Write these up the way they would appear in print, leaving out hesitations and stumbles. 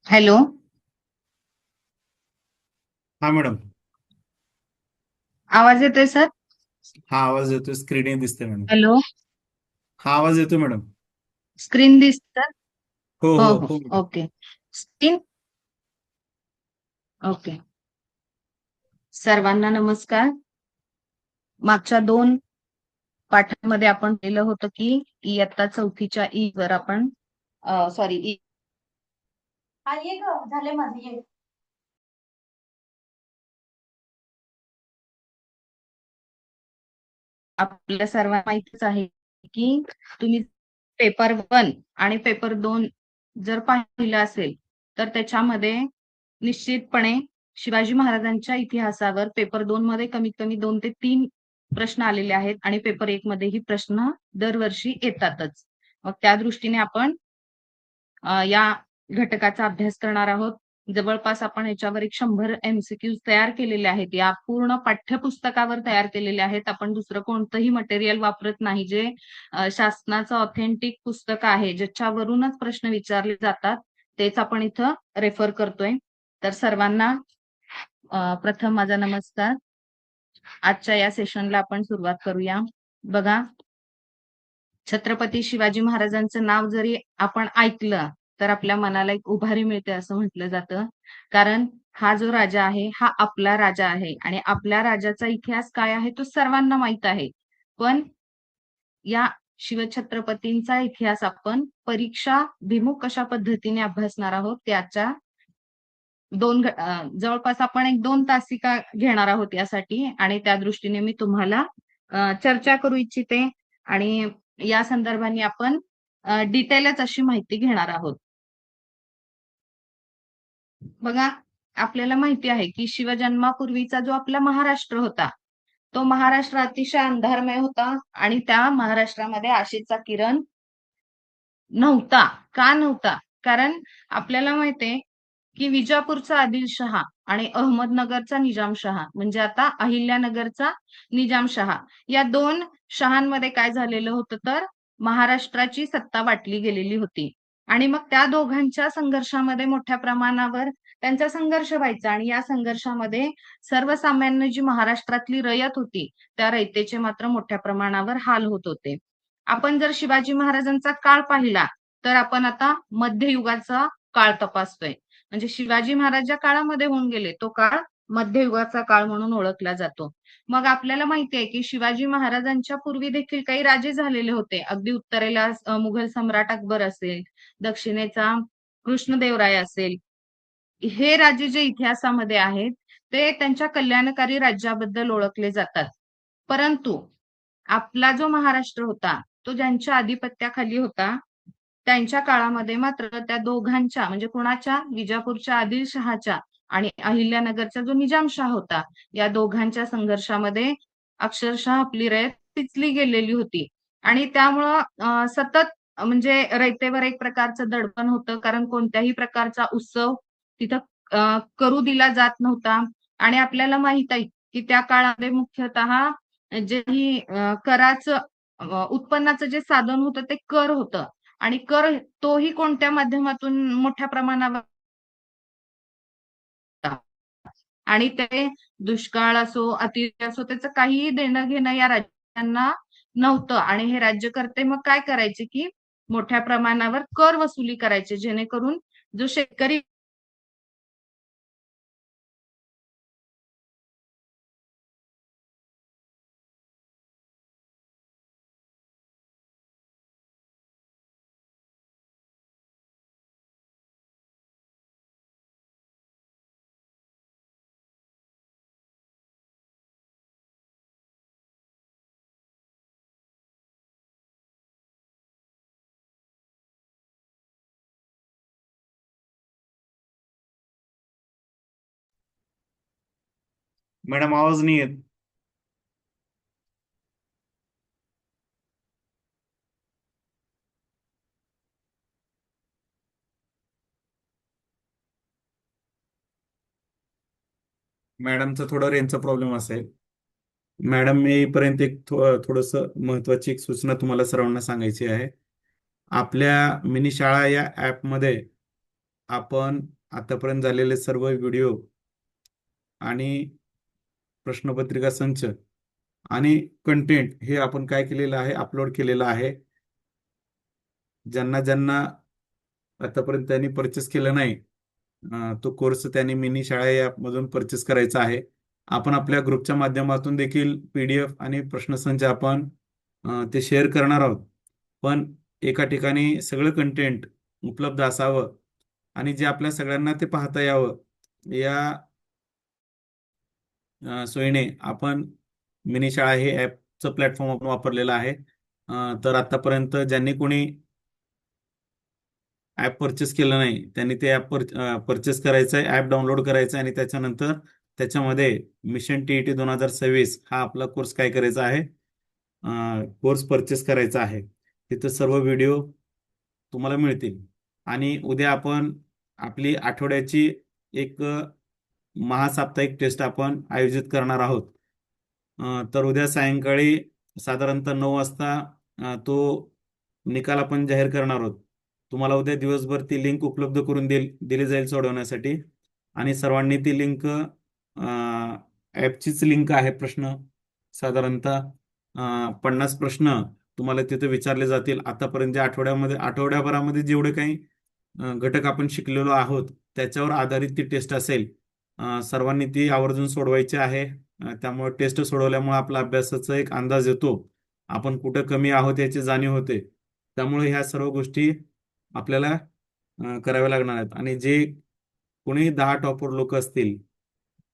Hello. हा madam. आवाज येतोय सर? हा आवाज येतोय, स्क्रीन दिसते मॅडम. हॅलो. हा आवाज येतोय मॅडम. स्क्रीन दिसतं? हो हो हो हो. हो मॅडम. ओके. स्क्रीन. ओके. सर्वांना नमस्कार. मागच्या दोन पाठांमध्ये आपण पाहिलं होतं की इयत्ता चौथीच्या ई वर आपण सॉरी ई हा ये ग झाले माझे ये. आपल्या सर्वांना माहितीच आहे की तुम्ही पेपर 1 आणि पेपर 2 जर पाहिलं असेल तर त्याच्यामध्ये निश्चितपणे शिवाजी महाराजांच्या इतिहासावर पेपर 2 मध्ये कमीत कमी 2 ते 3 प्रश्न आलेले आहेत आणि पेपर 1 मध्ये ही प्रश्न दरवर्षी येतातच. मग त्या दृष्टीने आपण या घटकाचा अभ्यास करणार आहोत. जवळपास आपण याच्यावर 100 एमसीक्यूज तयार केलेले आहेत. या पूर्ण पाठ्यपुस्तकावर तयार केलेले आहेत. आपण दुसरं कोणतंही मटेरियल वापरत नाही. जे शासनाचं ऑथेंटिक पुस्तक आहे, ज्याच्यावरूनच प्रश्न विचारले जातात, तेच आपण इथं रेफर करतोय. तर सर्वांना प्रथम माझा नमस्कार. आजच्या या सेशनला आपण सुरुवात करूया. बघा, छत्रपती शिवाजी महाराजांचं नाव जरी आपण ऐकलं तर आपल्या मनाला एक उभारी मिळते असं म्हटलं जातं. कारण हा जो राजा आहे हा आपला राजा आहे आणि आपल्या राजाचा इतिहास काय आहे तो सर्वांना माहित आहे. पण या शिवछत्रपतींचा इतिहास आपण परीक्षा भिमुख कशा पद्धतीने अभ्यासणार आहोत त्याच्या जवळपास आपण एक 2 तासिका घेणार आहोत यासाठी आणि त्या दृष्टीने मी तुम्हाला चर्चा करू इच्छिते आणि या संदर्भाने आपण डिटेलच अशी माहिती घेणार आहोत. बघा, आपल्याला माहिती आहे की शिवजन्मापूर्वीचा जो आपला महाराष्ट्र होता, तो महाराष्ट्र अतिशय अंधारमय होता आणि त्या महाराष्ट्रामध्ये आशेचा किरण नव्हता. का नव्हता? कारण आपल्याला माहितीये की विजापूरचा आदिलशहा आणि अहमदनगरचा निजामशहा म्हणजे आता अहिल्यानगरचा निजामशहा या 2 शहांमध्ये काय झालेलं होतं तर महाराष्ट्राची सत्ता वाटली गेलेली होती. आणि मग त्या दोघांच्या संघर्षामध्ये मोठ्या प्रमाणावर त्यांचा संघर्ष व्हायचा आणि या संघर्षामध्ये सर्वसामान्य जी महाराष्ट्रातली रयत होती, त्या रयतेचे मात्र मोठ्या प्रमाणावर हाल होत होते. आपण जर शिवाजी महाराजांचा काळ पाहिला, तर आपण आता मध्ययुगाचा काळ तपासतोय. म्हणजे शिवाजी महाराज ज्या काळामध्ये होऊन गेले, तो काळ मध्ययुगाचा काळ म्हणून ओळखला जातो. मग आपल्याला माहिती आहे, की शिवाजी महाराजांच्या पूर्वी देखील काही राजे झालेले होते. अगदी उत्तरेला मुघल सम्राट अकबर असेल, दक्षिणेचा कृष्णदेवराय असेल. हे राजे जे इतिहासामध्ये आहेत, ते त्यांच्या कल्याणकारी राज्याबद्दल ओळखले जातात. परंतु आपला जो महाराष्ट्र होता, तो ज्यांच्या आधिपत्याखाली होता, त्यांच्या काळामध्ये मात्र त्या दोघांच्या म्हणजे कुणाच्या विजापूरच्या आदिलशहाच्या आणि अहिल्यानगरचा जो निजामशाह होता, या दोघांच्या संघर्षामध्ये अक्षरशः आपली रयत पिचली गेलेली होती. आणि त्यामुळं सतत म्हणजे रयतेवर एक प्रकारचं दडपण होतं कारण कोणत्याही प्रकारचा उत्सव तिथं करू दिला जात नव्हता. आणि आपल्याला माहित आहे की त्या काळामध्ये मुख्यतः जे ही कराचं उत्पन्नाचं जे साधन होतं ते कर होतं आणि कर तोही कोणत्या माध्यमातून मोठ्या प्रमाणावर होता. आणि ते दुष्काळ असो, अतिवृष्टी असो त्याचं काहीही देणं घेणं या राज्यांना नव्हतं आणि हे राज्यकर्ते मग काय करायचे की मोठ्या प्रमाणावर कर वसुली करायचे जेणेकरून जो शेतकरी मॅडम आवाज नाही येत. मॅडमचं थोडं रेंजचा प्रॉब्लेम असेल. मॅडम मी येईपर्यंत एक थोडस महत्वाची एक सूचना तुम्हाला सर्वांना सांगायची आहे. आपल्या मिनी शाळा या ऍपमध्ये आपण आतापर्यंत झालेले सर्व व्हिडिओ आणि प्रश्नपत्रिका संच आणि कंटेंट हे आपण काय केलेलं आहे, अपलोड केलेलं आहे. ज्यांना ज्यांना आतापर्यंत त्यांनी परचेस केलं नाही, तो कोर्स त्यांनी मिनी शाळा या ॲपमधून परचेस करायचा आहे. आपण आपल्या ग्रुपच्या माध्यमातून देखील PDF आणि प्रश्नसंच आपण ते शेअर करणार आहोत. पण एका ठिकाणी सगळं कंटेंट उपलब्ध असावं आणि जे आपल्या सगळ्यांना ते पाहता यावं या सोयीने आपण मिनी शाळा हे ॲपचं प्लॅटफॉर्म आपण वापरलेलं आहे. तर आतापर्यंत ज्यांनी कोणी ॲप परचेस केलं नाही त्यांनी ते ॲप परचेस करायचं आहे, ॲप डाउनलोड करायचं आहे आणि त्याच्यानंतर त्याच्यामध्ये मिशन TET 2026 हा आपला कोर्स काय करायचा आहे, कोर्स परचेस करायचा आहे. तिथं सर्व व्हिडिओ तुम्हाला मिळतील. आणि उद्या आपण आपली आठवड्याची एक महासाप्ताहिक टेस्ट आपण आयोजित करणार आहोत. तर उद्या सायंकाळी साधारणतः 9 वाजता तो निकाल आपण जाहीर करणार आहोत. तुम्हाला उद्या दिवसभर ती लिंक उपलब्ध करून दिली जाईल सोडवण्यासाठी आणि सर्वांनी ती लिंक, ॲपचीच लिंक आहे. प्रश्न साधारणतः 50 प्रश्न तुम्हाला तिथे विचारले जातील. आतापर्यंत आठवड्याभरामध्ये जेवढे काही घटक आपण शिकलेलो आहोत त्याच्यावर आधारित ती टेस्ट असेल. सर्वांनी ती आवर्जून सोडवायची आहे. त्यामुळे टेस्ट सोडवल्यामुळे आपला अभ्यासाचा एक अंदाज येतो, आपण कुठं कमी आहोत याची जाणीव होते. त्यामुळे ह्या सर्व गोष्टी आपल्याला कराव्या लागणार आहेत. आणि जे कोणी 10 टॉपर लोक असतील,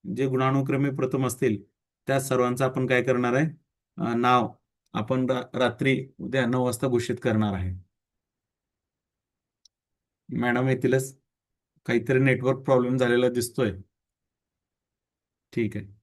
जे गुणानुक्रमे प्रथम असतील, त्या सर्वांचं आपण काय करणार आहे, नाव आपण रात्री उद्या 9 वाजता घोषित करणार आहे. मॅडम येतीलच. काहीतरी नेटवर्क प्रॉब्लेम झालेला दिसतोय. ठीक आहे.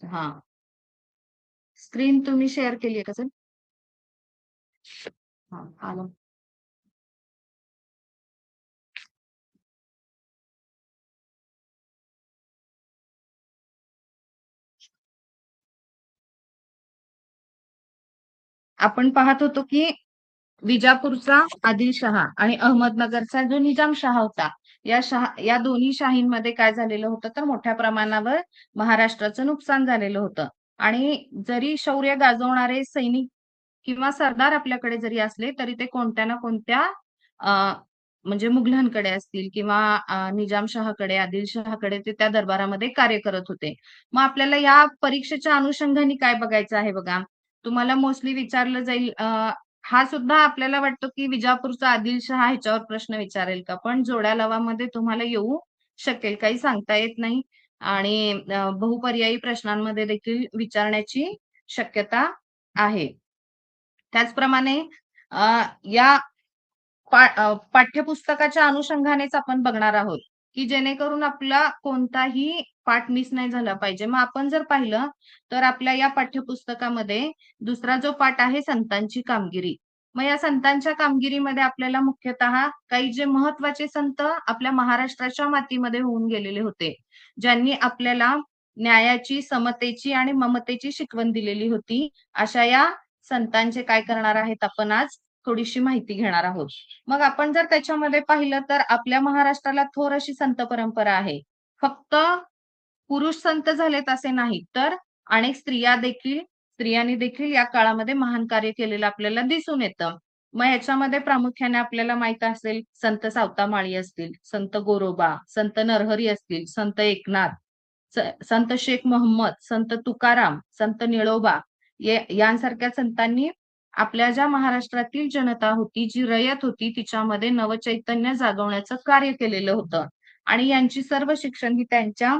हा, स्क्रीन तुम्ही शेअर केली आहे का सर? हा, आलं. आपण पाहत होतो की विजापूरचा आदिलशहा आणि अहमदनगरचा जो निजामशहा होता, या दोन्ही शाहींमध्ये काय झालेलं होतं, तर मोठ्या प्रमाणावर महाराष्ट्राचं नुकसान झालेलं होतं. आणि जरी शौर्य गाजवणारे सैनिक किंवा सरदार आपल्याकडे जरी असले तरी ते कोणत्या ना कोणत्या म्हणजे मुघलांकडे असतील किंवा निजामशहाकडे, आदिलशहाकडे ते त्या दरबारामध्ये कार्य करत होते. मग आपल्याला या परीक्षेच्या अनुषंगाने काय बघायचं आहे बघा, तुम्हाला मोस्टली विचारलं जाईल, हा सुद्धा आपल्याला वाटतो की विजापूरचा आदिलशहा ह्याच्यावर प्रश्न विचारेल का, पण जोड्या लावामध्ये तुम्हाला येऊ शकेल, काही सांगता येत नाही. आणि बहुपर्यायी प्रश्नांमध्ये देखील विचारण्याची शक्यता आहे. त्याचप्रमाणे या पाठ्यपुस्तकाच्या अनुषंगानेच आपण बघणार आहोत, की जेणेकरून आपला कोणताही पाठ मिस नाही झाला पाहिजे. मग आपण जर पाहिलं तर आपल्या या पाठ्यपुस्तकामध्ये दुसरा जो पाठ आहे संतांची कामगिरी. मग या संतांच्या कामगिरीमध्ये आपल्याला मुख्यतः काही जे महत्वाचे संत आपल्या महाराष्ट्राच्या मातीमध्ये होऊन गेलेले होते, ज्यांनी आपल्याला न्यायाची, समतेची आणि ममतेची शिकवण दिलेली होती, अशा या संतांचे काय करणार आहेत आपण आज थोडीशी माहिती घेणार आहोत. मग आपण जर त्याच्यामध्ये पाहिलं तर आपल्या महाराष्ट्राला थोर अशी संत परंपरा आहे. फक्त पुरुष संत झालेत असे नाही, तर अनेक स्त्रियांनी देखील या काळामध्ये महान कार्य केलेलं आपल्याला दिसून येतं. मग ह्याच्यामध्ये प्रामुख्याने आपल्याला माहित असेल संत सावतामाळी असतील, संत गोरोबा, संत नरहरी असतील, संत एकनाथ, संत शेख मोहम्मद, संत तुकाराम, संत निळोबा यांसारख्या संतांनी आपल्या ज्या महाराष्ट्रातील जनता होती, जी रयत होती, तिच्यामध्ये नवचैतन्य जागवण्याचं कार्य केलेलं होतं. आणि यांची सर्व शिक्षण ही त्यांच्या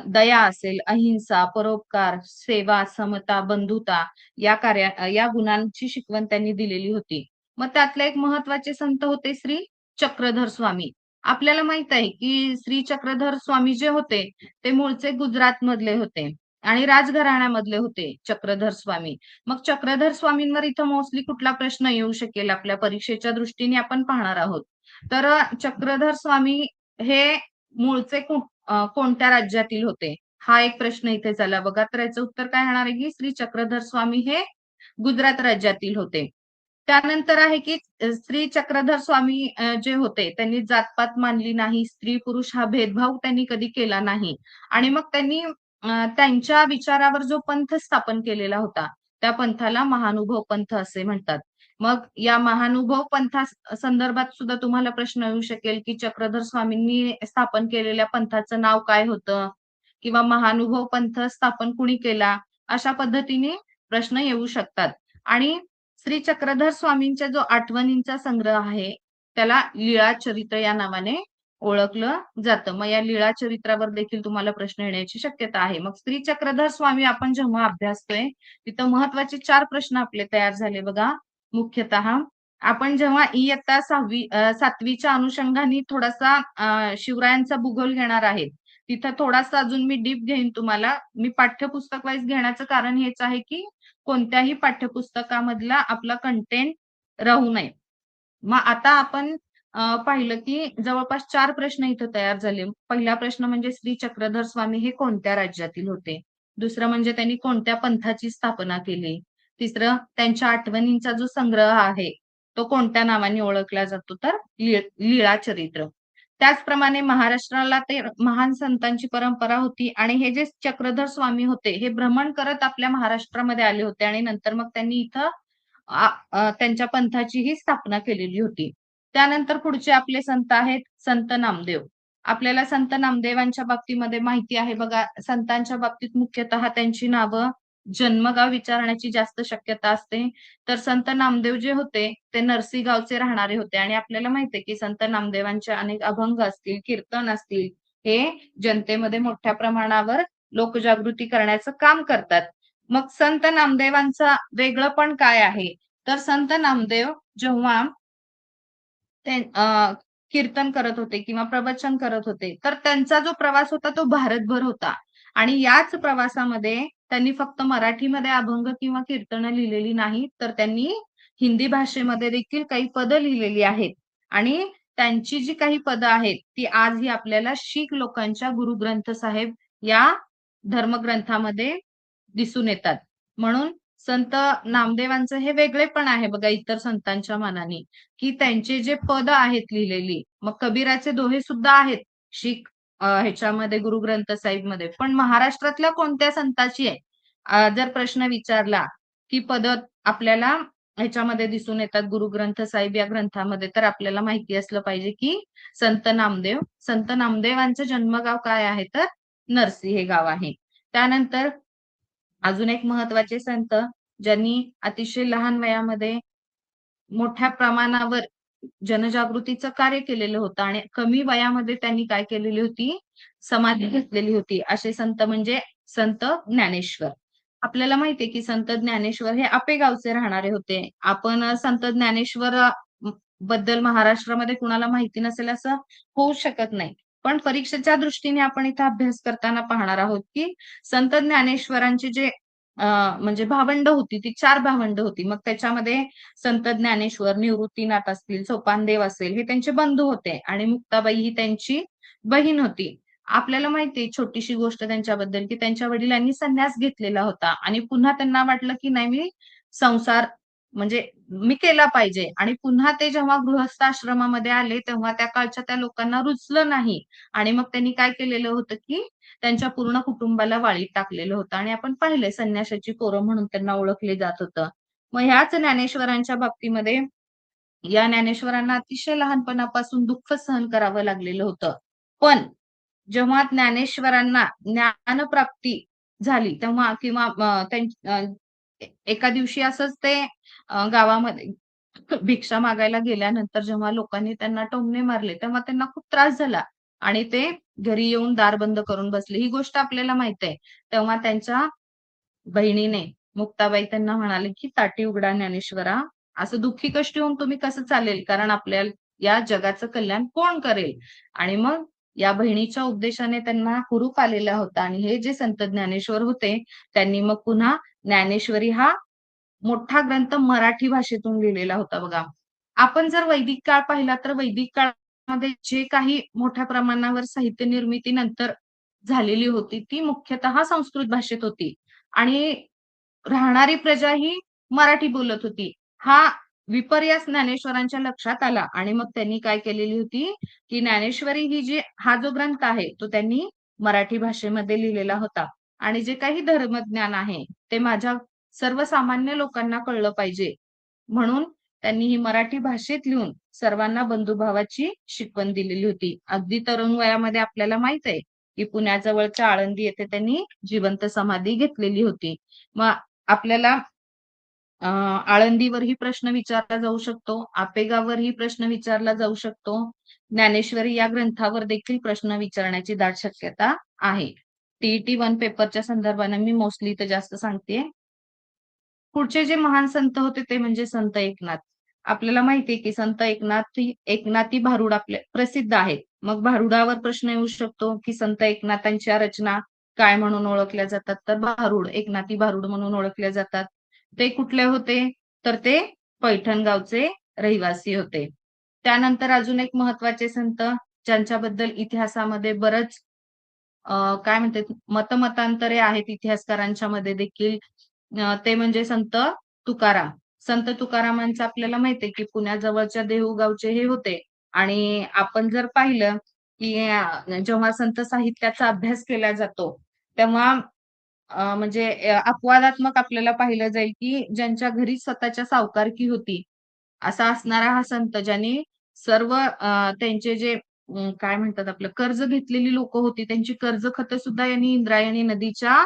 दया असेल, अहिंसा, परोपकार, सेवा, समता, बंधुता या गुणांची शिकवण त्यांनी दिलेली होती. मग त्यातले एक महत्वाचे संत होते श्री चक्रधर स्वामी. आपल्याला माहित आहे की श्री चक्रधर स्वामी जे होते ते मूळचे गुजरात मधले होते आणि राजघराण्यामधले होते चक्रधर स्वामी. मग चक्रधर स्वामींवर इथं मोस्टली कुठला प्रश्न येऊ शकेल आपल्या परीक्षेच्या दृष्टीने आपण पाहणार आहोत. तर चक्रधर स्वामी हे मूळचे कोणत्या राज्यातील होते? हा एक प्रश्न इथे झाला बघा. तर याचं उत्तर काय होणार आहे की श्री चक्रधर स्वामी हे गुजरात राज्यातील होते. त्यानंतर आहे की श्री चक्रधर स्वामी जे होते त्यांनी जातपात मानली नाही, स्त्री पुरुष हा भेदभाव त्यांनी कधी केला नाही. आणि मग त्यांनी त्यांच्या विचारावर जो पंथ स्थापन केलेला होता त्या पंथाला महानुभव पंथ असे म्हणतात. मग या महानुभव पंथा संदर्भात सुद्धा तुम्हाला प्रश्न येऊ शकेल की चक्रधर स्वामींनी स्थापन केलेल्या पंथाचं नाव काय होतं किंवा महानुभव पंथ स्थापन कुणी केला, अशा पद्धतीने प्रश्न येऊ शकतात. आणि श्री चक्रधर स्वामींचा जो आठवणींचा संग्रह आहे त्याला लीळा चरित्र या नावाने ओळखलं जातं. मग या लीळा चरित्रावर देखील तुम्हाला प्रश्न येण्याची शक्यता आहे. मग श्री चक्रधर स्वामी आपण जेव्हा अभ्यासतोय तिथं महत्वाचे 4 प्रश्न आपले तयार झाले बघा. मुख्यतः आपण जेव्हा इयत्ता 7वीच्या अनुषंगाने थोडासा शिवरायांचा भूगोल घेणार आहे, तिथं थोडासा अजून मी डीप घेईन तुम्हाला. मी पाठ्यपुस्तक वाईज घेण्याचं कारण हेच आहे की कोणत्याही पाठ्यपुस्तकामधला आपला कंटेंट राहू नये. मग आता आपण पाहिलं की जवळपास 4 प्रश्न इथं तयार झाले. पहिला प्रश्न म्हणजे श्री चक्रधर स्वामी हे कोणत्या राज्यातील होते? दुसरं म्हणजे त्यांनी कोणत्या पंथाची स्थापना केली? तिसरं त्यांच्या आठवणींचा जो संग्रह आहे तो कोणत्या नावाने ओळखला जातो? तर लीळा चरित्र. त्याचप्रमाणे महाराष्ट्राला ते महान संतांची परंपरा होती आणि हे जे चक्रधर स्वामी होते हे भ्रमण करत आपल्या महाराष्ट्रामध्ये आले होते आणि नंतर मग त्यांनी इथं त्यांच्या पंथाचीही स्थापना केलेली होती. त्यानंतर पुढचे आपले संत आहेत संत नामदेव. आपल्याला संत नामदेवांच्या बाबतीमध्ये माहिती आहे बघा. संतांच्या बाबतीत मुख्यतः त्यांची नावं जन्मगाव विचारण्याची जास्त शक्यता असते. तर संत नामदेव जे होते ते नरसी गावचे राहणारे होते आणि आपल्याला माहितीये की संत नामदेवांचे अनेक अभंग असतील, कीर्तन असतील, हे जनतेमध्ये मोठ्या प्रमाणावर लोकजागृती करण्याचं काम करतात. मग संत नामदेवांचा वेगळंपण काय आहे? तर संत नामदेव जेव्हा ते कीर्तन करत होते किंवा प्रवचन करत होते, तर त्यांचा जो प्रवास होता तो भारतभर होता आणि याच प्रवासामध्ये त्यांनी फक्त मराठीमध्ये अभंग किंवा कीर्तनं लिहिलेली नाहीत, तर त्यांनी हिंदी भाषेमध्ये देखील काही पदं लिहिलेली आहेत आणि त्यांची जी काही पदं आहेत, ती आजही आपल्याला शीख लोकांच्या गुरु ग्रंथ साहेब या धर्मग्रंथामध्ये दिसून येतात. म्हणून संत नामदेवांचं हे वेगळेपण आहे बघा इतर संतांच्या मानाने, की त्यांचे जे पद आहेत लिहिलेली, मग कबीराचे दोहे सुद्धा आहेत शीख ह्याच्यामध्ये गुरु ग्रंथ साहिब मध्ये. पण महाराष्ट्रातल्या कोणत्या संताची आहे? जर प्रश्न विचारला की पद आपल्याला ह्याच्यामध्ये दिसून येतात गुरु ग्रंथ साहिब या ग्रंथामध्ये, तर आपल्याला माहिती असलं पाहिजे की संत नामदेव. संत नामदेवांचं जन्मगाव काय आहे? तर नरसी हे गाव आहे. त्यानंतर अजून एक महत्वाचे संत ज्यांनी अतिशय लहान वयामध्ये मोठ्या प्रमाणावर जनजागृतीचं कार्य केलेलं होतं आणि कमी वयामध्ये त्यांनी काय केलेली होती? समाधी घेतलेली होती. असे संत म्हणजे संत ज्ञानेश्वर. आपल्याला माहितीये की संत ज्ञानेश्वर हे आपेगावचे राहणारे होते. आपण संत ज्ञानेश्वर बद्दल महाराष्ट्रामध्ये कुणाला माहिती नसेल असं होऊ शकत नाही. पण परीक्षेच्या दृष्टीने आपण इथं अभ्यास करताना पाहणार आहोत की संत ज्ञानेश्वरांची जे म्हणजे भावंड होती ती 4 भावंड होती. मग त्याच्यामध्ये संत ज्ञानेश्वर, निवृत्तीनाथ असतील, सोपानदेव असेल हे त्यांचे बंधू होते आणि मुक्ताबाई ही त्यांची बहीण होती. आपल्याला माहितीये छोटीशी गोष्ट त्यांच्याबद्दल की त्यांच्या वडिलांनी संन्यास घेतलेला होता आणि पुन्हा त्यांना वाटलं की नाही मी संसार म्हणजे मी केला पाहिजे. आणि पुन्हा ते जेव्हा गृहस्थ आश्रमामध्ये आले, तेव्हा त्या काळच्या त्या लोकांना रुचलं नाही. आणि मग त्यांनी काय केलेलं होतं, की त्यांच्या पूर्ण कुटुंबाला वाळीत टाकलेलं होतं. आणि आपण पाहिलंय संन्याशाची पोरं म्हणून त्यांना ओळखले जात होतं. मग ह्याच ज्ञानेश्वरांच्या बाबतीमध्ये या ज्ञानेश्वरांना अतिशय लहानपणापासून दुःख सहन करावं लागलेलं होतं. पण जेव्हा ज्ञानेश्वरांना ज्ञानप्राप्ती झाली तेव्हा किंवा एका दिवशी असंच ते गावामध्ये भिक्षा मागायला गेल्यानंतर जेव्हा लोकांनी त्यांना टोमणे मारले, तेव्हा त्यांना खूप त्रास झाला आणि ते घरी येऊन दार बंद करून बसले. ही गोष्ट आपल्याला माहित आहे. तेव्हा त्यांच्या बहिणीने मुक्ताबाई त्यांना म्हणाले, की "ताटी उघडा ज्ञानेश्वरा, असं दुःखी कष्टी होऊन तुम्ही कसं चालेल? कारण आपल्या या जगाचं कल्याण कोण करेल?" आणि मग या बहिणीच्या उपदेशाने त्यांना हुरूप आलेला होता आणि हे जे संत ज्ञानेश्वर होते, त्यांनी मग पुन्हा ज्ञानेश्वरी हा मोठा ग्रंथ मराठी भाषेतून लिहिलेला होता बघा. आपण जर वैदिक काळ पाहिला तर वैदिक काळामध्ये जे काही मोठ्या प्रमाणावर साहित्य निर्मिती नंतर झालेली होती, ती मुख्यतः संस्कृत भाषेत होती आणि राहणारी प्रजा ही मराठी बोलत होती. हा विपर्यास ज्ञानेश्वरांच्या लक्षात आला आणि मग त्यांनी काय केलेली होती, की ज्ञानेश्वरी ही जी हा जो ग्रंथ आहे, तो त्यांनी मराठी भाषेमध्ये लिहिलेला होता आणि जे काही धर्मज्ञान आहे, ते माझ्या सर्वसामान्य लोकांना कळलं पाहिजे. म्हणून त्यांनी ही मराठी भाषेत लिहून सर्वांना बंधुभावाची शिकवण दिलेली होती. अगदी तरुण वयामध्ये आपल्याला माहित आहे, की पुण्याजवळच्या आळंदी येथे त्यांनी जिवंत समाधी घेतलेली होती. मग आपल्याला आळंदीवरही प्रश्न विचारला जाऊ शकतो, आपेगावरही प्रश्न विचारला जाऊ शकतो. ज्ञानेश्वरी या ग्रंथावर देखील प्रश्न विचारण्याची दाट शक्यता आहे. टी-ई-टी 1 पेपरच्या संदर्भाने मी मोस्टली इथं जास्त सांगतेय. पुढचे जे महान संत होते ते म्हणजे संत एकनाथ. आपल्याला माहिती आहे, की संत एकनाथी भारुड आपले प्रसिद्ध आहेत. मग भारुडावर प्रश्न येऊ शकतो, की संत एकनाथांच्या रचना काय म्हणून ओळखल्या जातात? तर भारुड, एकनाथी भारुड म्हणून ओळखल्या जातात. ते कुठले होते? तर ते पैठण गावचे रहिवासी होते. त्यानंतर अजून एक महत्वाचे संत ज्यांच्याबद्दल इतिहासामध्ये बरंच काय म्हणतात मतमतांतरे आहेत इतिहासकारांच्या मध्ये देखील. ते म्हणजे संत तुकाराम. संत तुकारामांचं आपल्याला माहितीये की पुण्याजवळच्या देहूगावचे हे होते आणि आपण जर पाहिलं की जेव्हा संत साहित्याचा अभ्यास केला जातो तेव्हा म्हणजे अपवादात्मक आपल्याला पाहिलं जाईल की ज्यांच्या घरी स्वतःच्या सावकारकी होती असा असणारा हा संत ज्यांनी सर्व त्यांचे जे काय म्हणतात आपलं कर्ज घेतलेली लोक होती त्यांची कर्ज खतं सुद्धा यांनी इंद्रायणी नदीच्या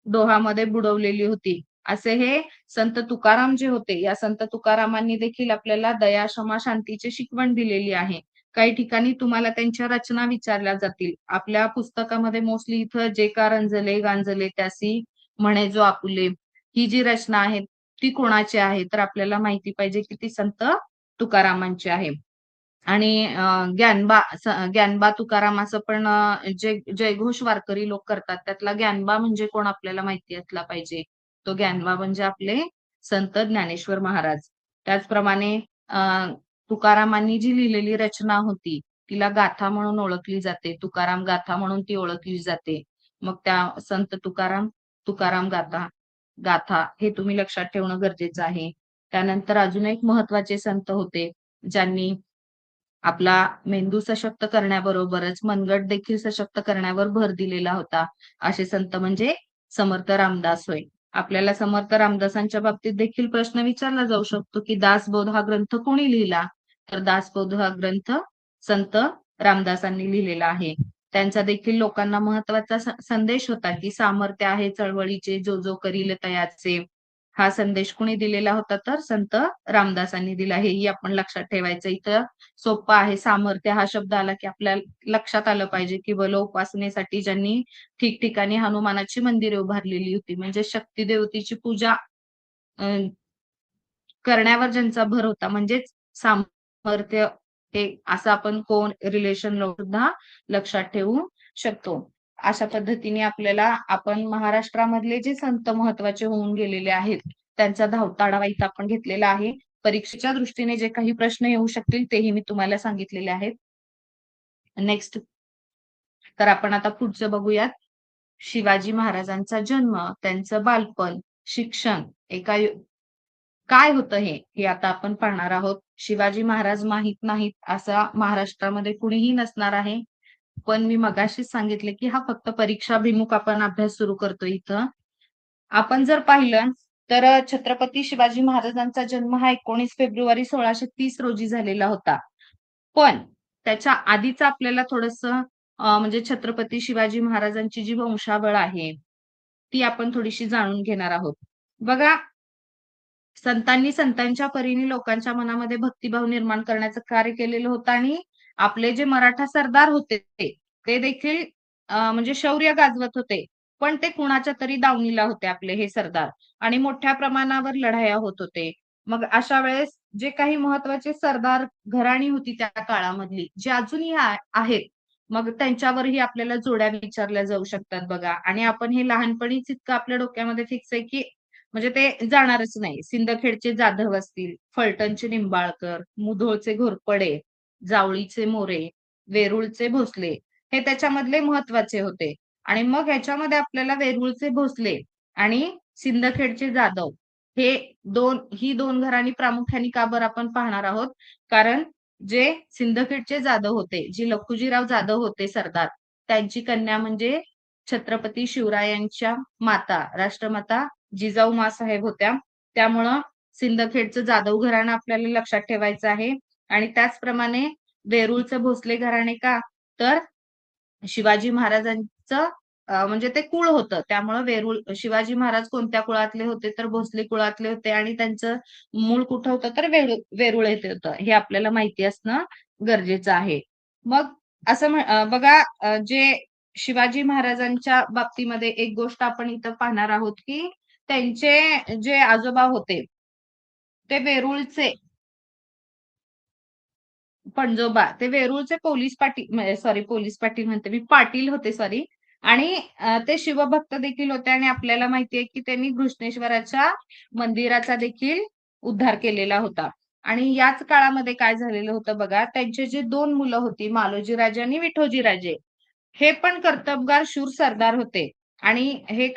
डोहामध्ये बुडवलेली होती. असे हे संत तुकाराम जे होते, या संत तुकारामांनी देखील आपल्याला दया, क्षमा, शांतीची शिकवण दिलेली आहे. काही ठिकाणी तुम्हाला त्यांच्या रचना विचारल्या जातील. आपल्या पुस्तकामध्ये मोस्टली इथं "जे का रंजले गांजले त्यासी म्हणे जो आपुले" ही जी रचना आहे, ती कोणाची आहे? तर आपल्याला माहिती पाहिजे की ती संत तुकारामांची आहे. आणि ज्ञानबा तुकाराम असं पण जे जयघोष वारकरी लोक करतात त्यातला ज्ञानबा म्हणजे कोण आपल्याला माहिती असला पाहिजे. तो ज्ञानबा म्हणजे आपले संत ज्ञानेश्वर महाराज. त्याचप्रमाणे तुकारामांनी जी लिहिलेली रचना होती तिला गाथा म्हणून ओळखली जाते. तुकाराम गाथा म्हणून ती ओळखली जाते. मग त्या संत तुकाराम गाथा गाथा हे तुम्ही लक्षात ठेवणं गरजेचं आहे. त्यानंतर अजून एक महत्वाचे संत होते ज्यांनी आपला मेंदू सशक्त करण्याबरोबरच मनगट देखील सशक्त करण्यावर भर दिलेला होता. असे संत म्हणजे समर्थ रामदास होय. आपल्याला समर्थ रामदासांच्या बाबतीत देखील प्रश्न विचारला जाऊ शकतो, की दासबोध हा ग्रंथ कोणी लिहिला? तर दासबोध हा ग्रंथ संत रामदासांनी लिहिलेला आहे. त्यांचा देखील लोकांना महत्वाचा संदेश होता, की सामर्थ्य आहे चळवळीचे जो जो करील तयाचे. हा संदेश कोणी दिलेला होता? तर संत रामदासांनी दिला. हेही आपण लक्षात ठेवायचं. इथं सोप्पा आहे. सामर्थ्य हा शब्द आला की आपल्या लक्षात आलं पाहिजे की बलोपासनेसाठी ज्यांनी ठिकठिकाणी हनुमानाची मंदिरे उभारलेली होती. म्हणजे शक्ती देवतेची पूजा अ, करण्यावर ज्यांचा भर होता म्हणजेच सामर्थ्य हे असं आपण कोण रिलेशन सुद्धा लक्षात ठेवू शकतो. अशा पद्धतीने आपल्याला आपण महाराष्ट्रामधले जे संत महत्वाचे होऊन गेलेले आहेत, त्यांचा धावता आढावा इथं आपण घेतलेला आहे. परीक्षेच्या दृष्टीने जे काही प्रश्न येऊ शकतील तेही मी तुम्हाला सांगितलेले आहेत. नेक्स्ट तर आपण आता पुढचं बघूयात. शिवाजी महाराजांचा जन्म, त्यांचं बालपण, शिक्षण, काय होतं हे आता आपण पाहणार आहोत. शिवाजी महाराज माहित नाहीत असा महाराष्ट्रामध्ये कुणीही नसणार आहे. पण मी मगाशीच सांगितले की हा फक्त परीक्षाभिमुख आपण अभ्यास सुरू करतो इथं. आपण जर पाहिलं तर छत्रपती शिवाजी महाराजांचा जन्म हा 19 फेब्रुवारी 1630 रोजी झालेला होता. पण त्याच्या आधीच आपल्याला थोडंसं म्हणजे छत्रपती शिवाजी महाराजांची जी वंशावळ आहे, ती आपण थोडीशी जाणून घेणार आहोत. बघा, संतांनी संतांच्या परीने लोकांच्या मनामध्ये भक्तिभाव निर्माण करण्याचं कार्य केलेलं होतं आणि आपले जे मराठा सरदार होते ते देखील म्हणजे शौर्य गाजवत होते. पण ते कुणाच्या तरी दावणीला होते आपले हे सरदार आणि मोठ्या प्रमाणावर लढाया होत होते. मग अशा वेळेस जे काही महत्वाचे सरदार घराणी होती त्या काळामधली, जे अजूनही आहेत, मग त्यांच्यावरही आपल्याला जोड्या विचारल्या जाऊ शकतात बघा. आणि आपण हे लहानपणीच इतकं आपल्या डोक्यामध्ये फिक्स आहे की म्हणजे ते जाणारच नाही. सिंदखेडचे जाधव असतील, फलटणचे निंबाळकर, मुधोळचे घोरपडे, जावळीचे मोरे, वेरूळचे भोसले हे त्याच्यामधले महत्वाचे होते. आणि मग ह्याच्यामध्ये आपल्याला वेरूळचे भोसले आणि सिंदखेडचे जाधव हे ही दोन घराणी प्रामुख्याने का बरं आपण पाहणार आहोत. कारण जे सिंदखेडचे जाधव होते, जे लखुजीराव जाधव होते सरदार, त्यांची कन्या म्हणजे छत्रपती शिवरायांच्या माता राष्ट्रमाता जिजाऊ माँसाहेब होत्या. त्यामुळं सिंदखेडचं जाधव घराणं आपल्याला लक्षात ठेवायचं आहे. आणि त्याचप्रमाणे वेरूळचं भोसले घराणे का तर शिवाजी महाराजांचं म्हणजे ते कुळ होतं. त्यामुळं वेरूळ शिवाजी महाराज कोणत्या कुळातले होते तर भोसले कुळातले होते आणि त्यांचं मूळ कुठं होतं तर वेरूळ येथे होतं. हे आपल्याला माहिती असणं गरजेचं आहे. मग असं बघा, जे शिवाजी महाराजांच्या बाबतीमध्ये एक गोष्ट आपण इथं पाहणार आहोत की त्यांचे जे आजोबा होते ते वेरूळचे पणजोबा ते वेरूळचे police Patil sorry police Patil म्हणते मी पाटील होते सॉरी. आणि ते शिवभक्त देखील होते आणि आपल्याला माहितीये की त्यांनी घृष्णेश्वराच्या मंदिराचा देखील उद्धार केलेला होता. आणि याच काळामध्ये काय झालेलं होतं बघा, त्यांचे जे दोन मुलं होती मालोजी राजे आणि विठोजी राजे हे पण कर्तबगार शूर सरदार होते. आणि हे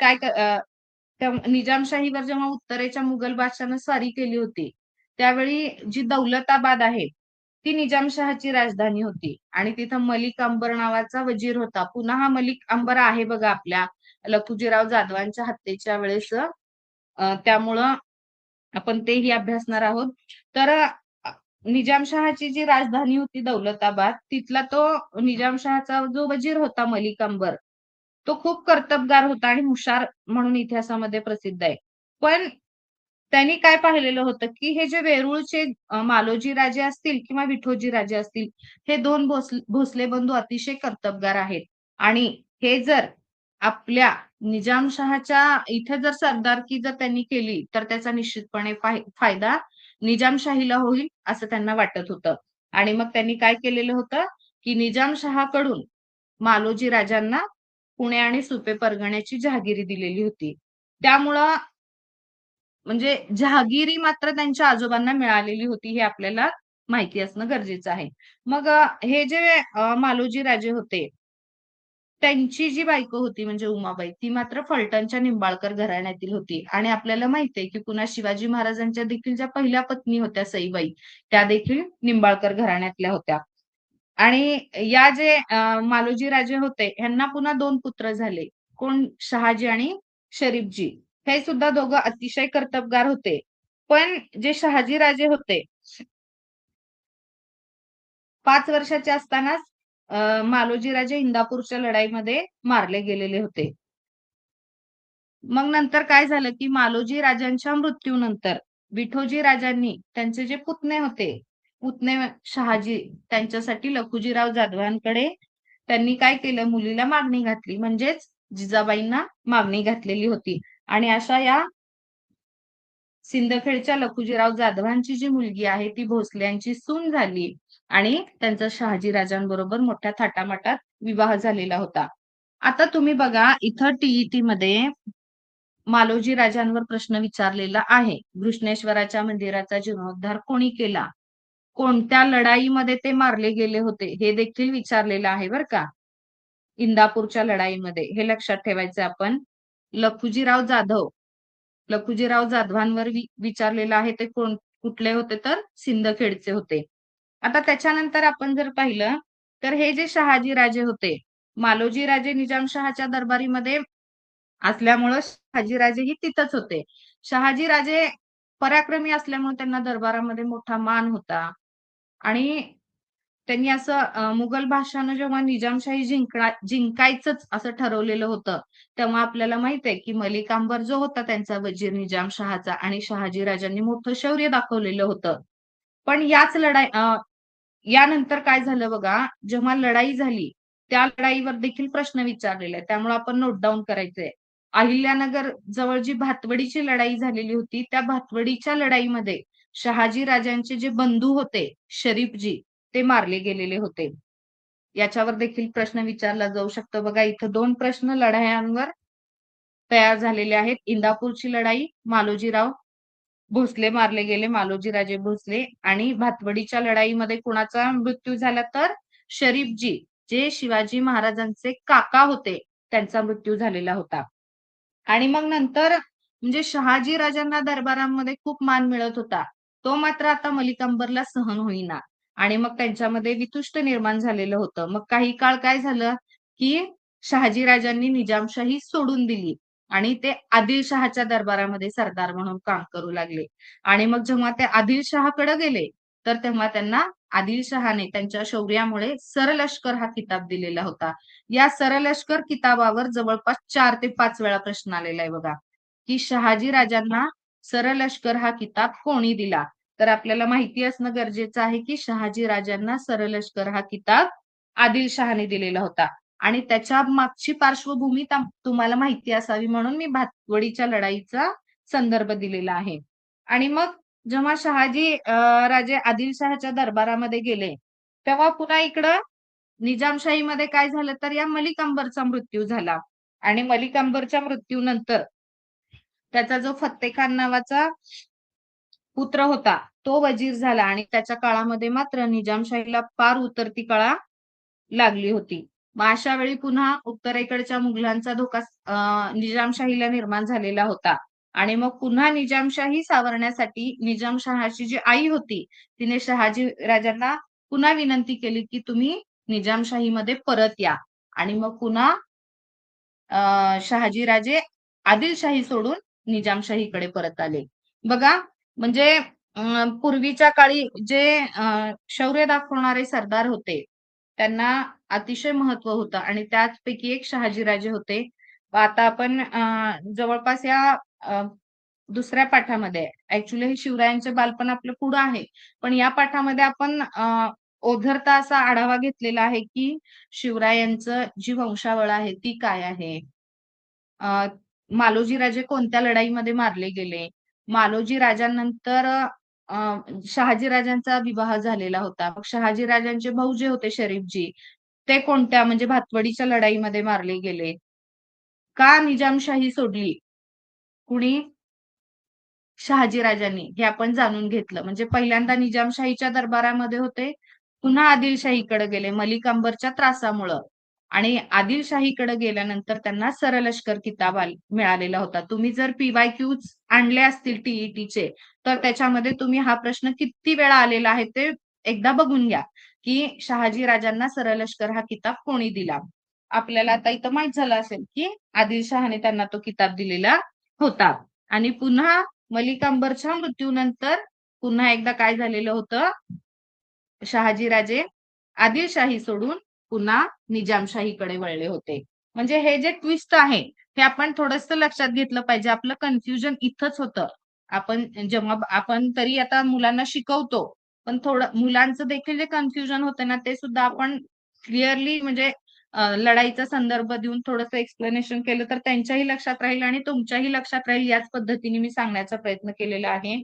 त्या निजामशाहीवर जेव्हा उत्तरेच्या मुघल बादशाहानं स्वारी केली होती, त्यावेळी जी दौलताबाद आहे, ती निजामशहाची राजधानी होती. आणि तिथं मलिक अंबर नावाचा वजीर होता. पुन्हा हा मलिक अंबर आहे बघा आपल्या लखुजीराव जाधवांच्या हत्येच्या वेळेस. त्यामुळं आपण तेही अभ्यासणार आहोत. तर निजामशहाची जी राजधानी होती दौलताबाद, तिथला तो निजामशहाचा जो वजीर होता मलिक अंबर, तो खूप कर्तबगार होता आणि हुशार म्हणून इतिहासामध्ये प्रसिद्ध आहे. पण त्यांनी काय पाहिलेलं होतं, की हे जे वेरूळचे मालोजी राजे असतील किंवा विठोजी राजे असतील, हे दोन भोसले बंधू अतिशय कर्तबगार आहेत. आणि हे जर आपल्या निजामशहाच्या इथे जर सरदारकी जर त्यांनी केली, तर त्याचा निश्चितपणे फायदा निजामशाहीला होईल असं त्यांना वाटत होतं. आणि मग त्यांनी काय केलेलं होतं, की निजामशहाकडून मालोजी राजांना पुणे आणि सुपे परगण्याची जहागिरी दिलेली होती. त्यामुळं म्हणजे जहागिरी मात्र त्यांच्या आजोबांना मिळालेली होती हे आपल्याला माहिती असणं गरजेचं आहे. मग हे जे मालोजी राजे होते, त्यांची जी बायको होती म्हणजे उमाबाई, ती मात्र फलटणच्या निंबाळकर घराण्यातील होती. आणि आपल्याला माहितीये की पुन्हा शिवाजी महाराजांच्या देखील ज्या पहिल्या पत्नी होत्या सईबाई, त्या देखील निंबाळकर घराण्यातल्या होत्या. आणि या जे मालोजी राजे होते, ह्यांना पुन्हा 2 पुत्र झाले. कोण? शहाजी आणि शरीफजी. हे सुद्धा दोघं अतिशय कर्तबगार होते. पण जे शहाजी राजे होते, 5 वर्षाचे असतानाच मालोजी राजे इंदापूरच्या लढाईमध्ये मारले गेलेले होते. मग नंतर काय झालं, की मालोजी राजांच्या मृत्यूनंतर विठोजी राजांनी त्यांचे जे पुतणे होते, पुतणे शहाजी, त्यांच्यासाठी लखुजीराव जाधवांकडे त्यांनी काय केलं, मुलीला मागणी घातली. म्हणजेच जिजाबाईंना मागणी घातलेली होती. आणि अशा या सिंदखेडच्या लखुजीराव जाधवांची जी मुलगी आहे ती भोसल्यांची सून झाली. आणि त्यांचा शहाजी राजांबरोबर मोठ्या थाटामाटात विवाह झालेला होता. आता तुम्ही बघा, इथं टीईटी मध्ये मालोजी राजांवर प्रश्न विचारलेला आहे. घृष्णेश्वराच्या मंदिराचा जीर्णोद्धार कोणी केला? कोणत्या लढाईमध्ये ते मारले गेले होते? हे देखील विचारलेलं आहे बरं का. इंदापूरच्या लढाईमध्ये हे लक्षात ठेवायचं आपण. लखुजीराव जाधव लखुजीराव जाधवांवर विचारलेलं आहे ते कुठले होते तर सिंदखेडचे होते. आता त्याच्यानंतर आपण जर पाहिलं तर हे जे शहाजी राजे होते, मालोजी राजे निजामशहाच्या दरबारीमध्ये असल्यामुळं शहाजीराजेही तिथंच होते. शहाजीराजे पराक्रमी असल्यामुळे त्यांना दरबारामध्ये मोठा मान होता आणि त्यांनी असं मुघल बादशहानं जेव्हा निजामशाही जिंकायचंच असं ठरवलेलं होतं, तेव्हा आपल्याला माहित आहे की मलिक अंबर जो होता त्यांचा वजीर निजामशहाचा आणि शहाजीराजांनी मोठं शौर्य दाखवलेलं होतं. पण यानंतर काय झालं बघा, जेव्हा लढाई झाली, त्या लढाईवर देखील प्रश्न विचारलेले आहेत. त्यामुळे आपण नोट डाऊन करायचंय. अहिल्यानगर जवळ जी भातवडीची लढाई झालेली होती, त्या भातवडीच्या लढाईमध्ये शहाजी राजांचे जे बंधू होते, शरीफजी, ते मारले गेलेले होते. याच्यावर देखील प्रश्न विचारला जाऊ शकतो. बघा इथं 2 प्रश्न लढायांवर तयार झालेले आहेत. इंदापूरची लढाई, मालोजीराव भोसले मारले गेले, मालोजीराजे भोसले आणि भातवडीच्या लढाईमध्ये कुणाचा मृत्यू झाला तर शरीफजी, जे शिवाजी महाराजांचे काका होते, त्यांचा मृत्यू झालेला होता. आणि मग नंतर म्हणजे शहाजी राजांना दरबारामध्ये खूप मान मिळत होता. तो मात्र आता मलिक अंबरला सहन होईना आणि मग त्यांच्यामध्ये वितुष्ट निर्माण झालेलं होतं. मग काही काळ काय झालं, की शहाजी राजांनी निजामशाही सोडून दिली आणि ते आदिलशहाच्या दरबारामध्ये सरदार म्हणून काम करू लागले. आणि मग जेव्हा ते आदिलशहाकडे गेले, तर तेव्हा त्यांना आदिलशहाने त्यांच्या शौर्यामुळे सरलष्कर हा किताब दिलेला होता. या सरलष्कर किताबावर जवळपास 4 ते 5 वेळा प्रश्न आलेला आहे बघा, की शहाजी राजांना सरलष्कर हा किताब कोणी दिला? तर आपल्याला माहिती असणं गरजेचं आहे, की शहाजी राजांना सरलष्कर हा किताब आदिलशहाने दिलेला होता. आणि त्याच्या मागची पार्श्वभूमी तुम्हाला माहिती असावी म्हणून मी भातवडीच्या लढाईचा संदर्भ दिलेला आहे. आणि मग जेव्हा शहाजी राजे आदिलशहाच्या दरबारामध्ये गेले, तेव्हा पुन्हा इकडं निजामशाहीमध्ये काय झालं तर या मलिक अंबरचा मृत्यू झाला आणि मलिक अंबरच्या मृत्यूनंतर त्याचा जो फत्तेखान नावाचा पुत्र होता, तो वजीर झाला आणि त्याच्या काळामध्ये मात्र निजामशाहीला पार उतरती कळा लागली होती. मग अशा वेळी पुन्हा उत्तरेकडच्या मुघलांचा धोका निजामशाहीला निर्माण झालेला होता. आणि मग पुन्हा निजामशाही सावरण्यासाठी निजामशहाची जी आई होती, तिने शहाजी राजांना पुन्हा विनंती केली, की तुम्ही निजामशाहीमध्ये परत या. आणि मग पुन्हा शहाजीराजे आदिलशाही सोडून निजामशाहीकडे परत आले. बघा म्हणजे पूर्वीच्या काळी जे शौर्य दाखवणारे सरदार होते, त्यांना अतिशय महत्व होतं आणि त्याचपैकी एक शहाजीराजे होते. आता आपण जवळपास या दुसऱ्या पाठामध्ये ऍक्च्युली हे शिवरायांचे बालपण आपलं पुढं आहे. पण या पाठामध्ये आपण ओझरता असा आढावा घेतलेला आहे, की शिवरायांचं जी वंशावळ आहे ती काय आहे? मालोजी राजे कोणत्या लढाईमध्ये मारले गेले? मालोजी राजांनंतर शहाजी राजांचा विवाह झालेला होता. मग शहाजी राजांचे भाऊ जे होते शरीफजी, ते कोणत्या म्हणजे भातवडीच्या लढाईमध्ये मारले गेले? का निजामशाही सोडली? कुणी? शहाजी राजांनी, हे आपण जाणून घेतलं. म्हणजे पहिल्यांदा निजामशाहीच्या दरबारामध्ये होते, पुन्हा आदिलशाहीकडे गेले मलिक अंबरच्या त्रासामुळं आणि आदिलशाहीकडे गेल्यानंतर त्यांना सरलष्कर किताब मिळालेला होता. तुम्ही जर PYQs आणले असतील TETचे, तर त्याच्यामध्ये तुम्ही हा प्रश्न किती वेळा आलेला आहे ते एकदा बघून घ्या, की शहाजी राजांना सरलष्कर हा किताब कोणी दिला? आपल्याला आता इथं माहित झालं असेल, की आदिलशहाने त्यांना तो किताब दिलेला होता. आणि पुन्हा मलिक अंबरच्या मृत्यूनंतर पुन्हा एकदा काय झालेलं होतं, शहाजीराजे आदिलशाही सोडून पुन्हा निजामशाहीकडे वळले होते. म्हणजे हे जे ट्विस्ट आहे, हे आपण थोडंसं लक्षात घेतलं पाहिजे. आपलं कन्फ्युजन इथंच होतं. आपण जेव्हा आपण तरी आता मुलांना शिकवतो, पण थोडं मुलांचं देखील जे कन्फ्युजन होतं ना, ते सुद्धा आपण क्लिअरली म्हणजे लढाईचा संदर्भ देऊन थोडंसं एक्सप्लेनेशन केलं तर त्यांच्याही लक्षात राहील आणि तुमच्याही लक्षात राहील याच पद्धतीने मी सांगण्याचा प्रयत्न केलेला आहे.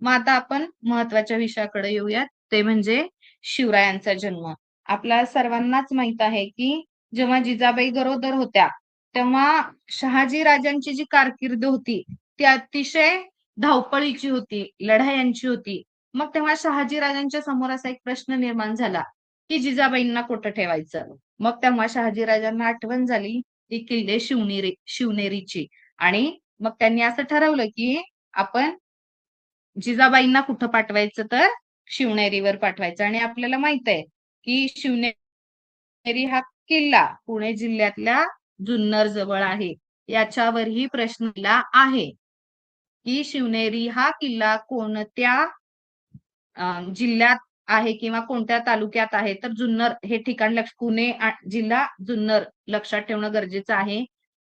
मग आता आपण महत्वाच्या विषयाकडे येऊयात, ते म्हणजे शिवरायांचा जन्म. आपल्या सर्वांनाच माहित आहे, की जेव्हा जिजाबाई गरोदर होत्या, तेव्हा शहाजी राजांची जी कारकीर्द होती, ती अतिशय धावपळीची होती, लढायांची होती. मग तेव्हा शहाजी राजांच्या समोर असा एक प्रश्न निर्माण झाला, की जिजाबाईंना कुठं ठेवायचं? मग तेव्हा शहाजी राजांना आठवण झाली ती किल्ले शिवनेरीची आणि मग त्यांनी असं ठरवलं की आपण जिजाबाईंना कुठं पाठवायचं, तर शिवनेरीवर पाठवायचं. आणि आपल्याला माहित आहे की शिवनेरी हा किल्ला पुणे जिल्ह्यातल्या जुन्नर जवळ आहे. याच्यावरही प्रश्न दिला आहे की शिवनेरी हा किल्ला कोणत्या जिल्ह्यात आहे किंवा कोणत्या तालुक्यात आहे. तर जुन्नर हे ठिकाण पुणे जिल्हा जुन्नर लक्षात ठेवणं गरजेचं आहे.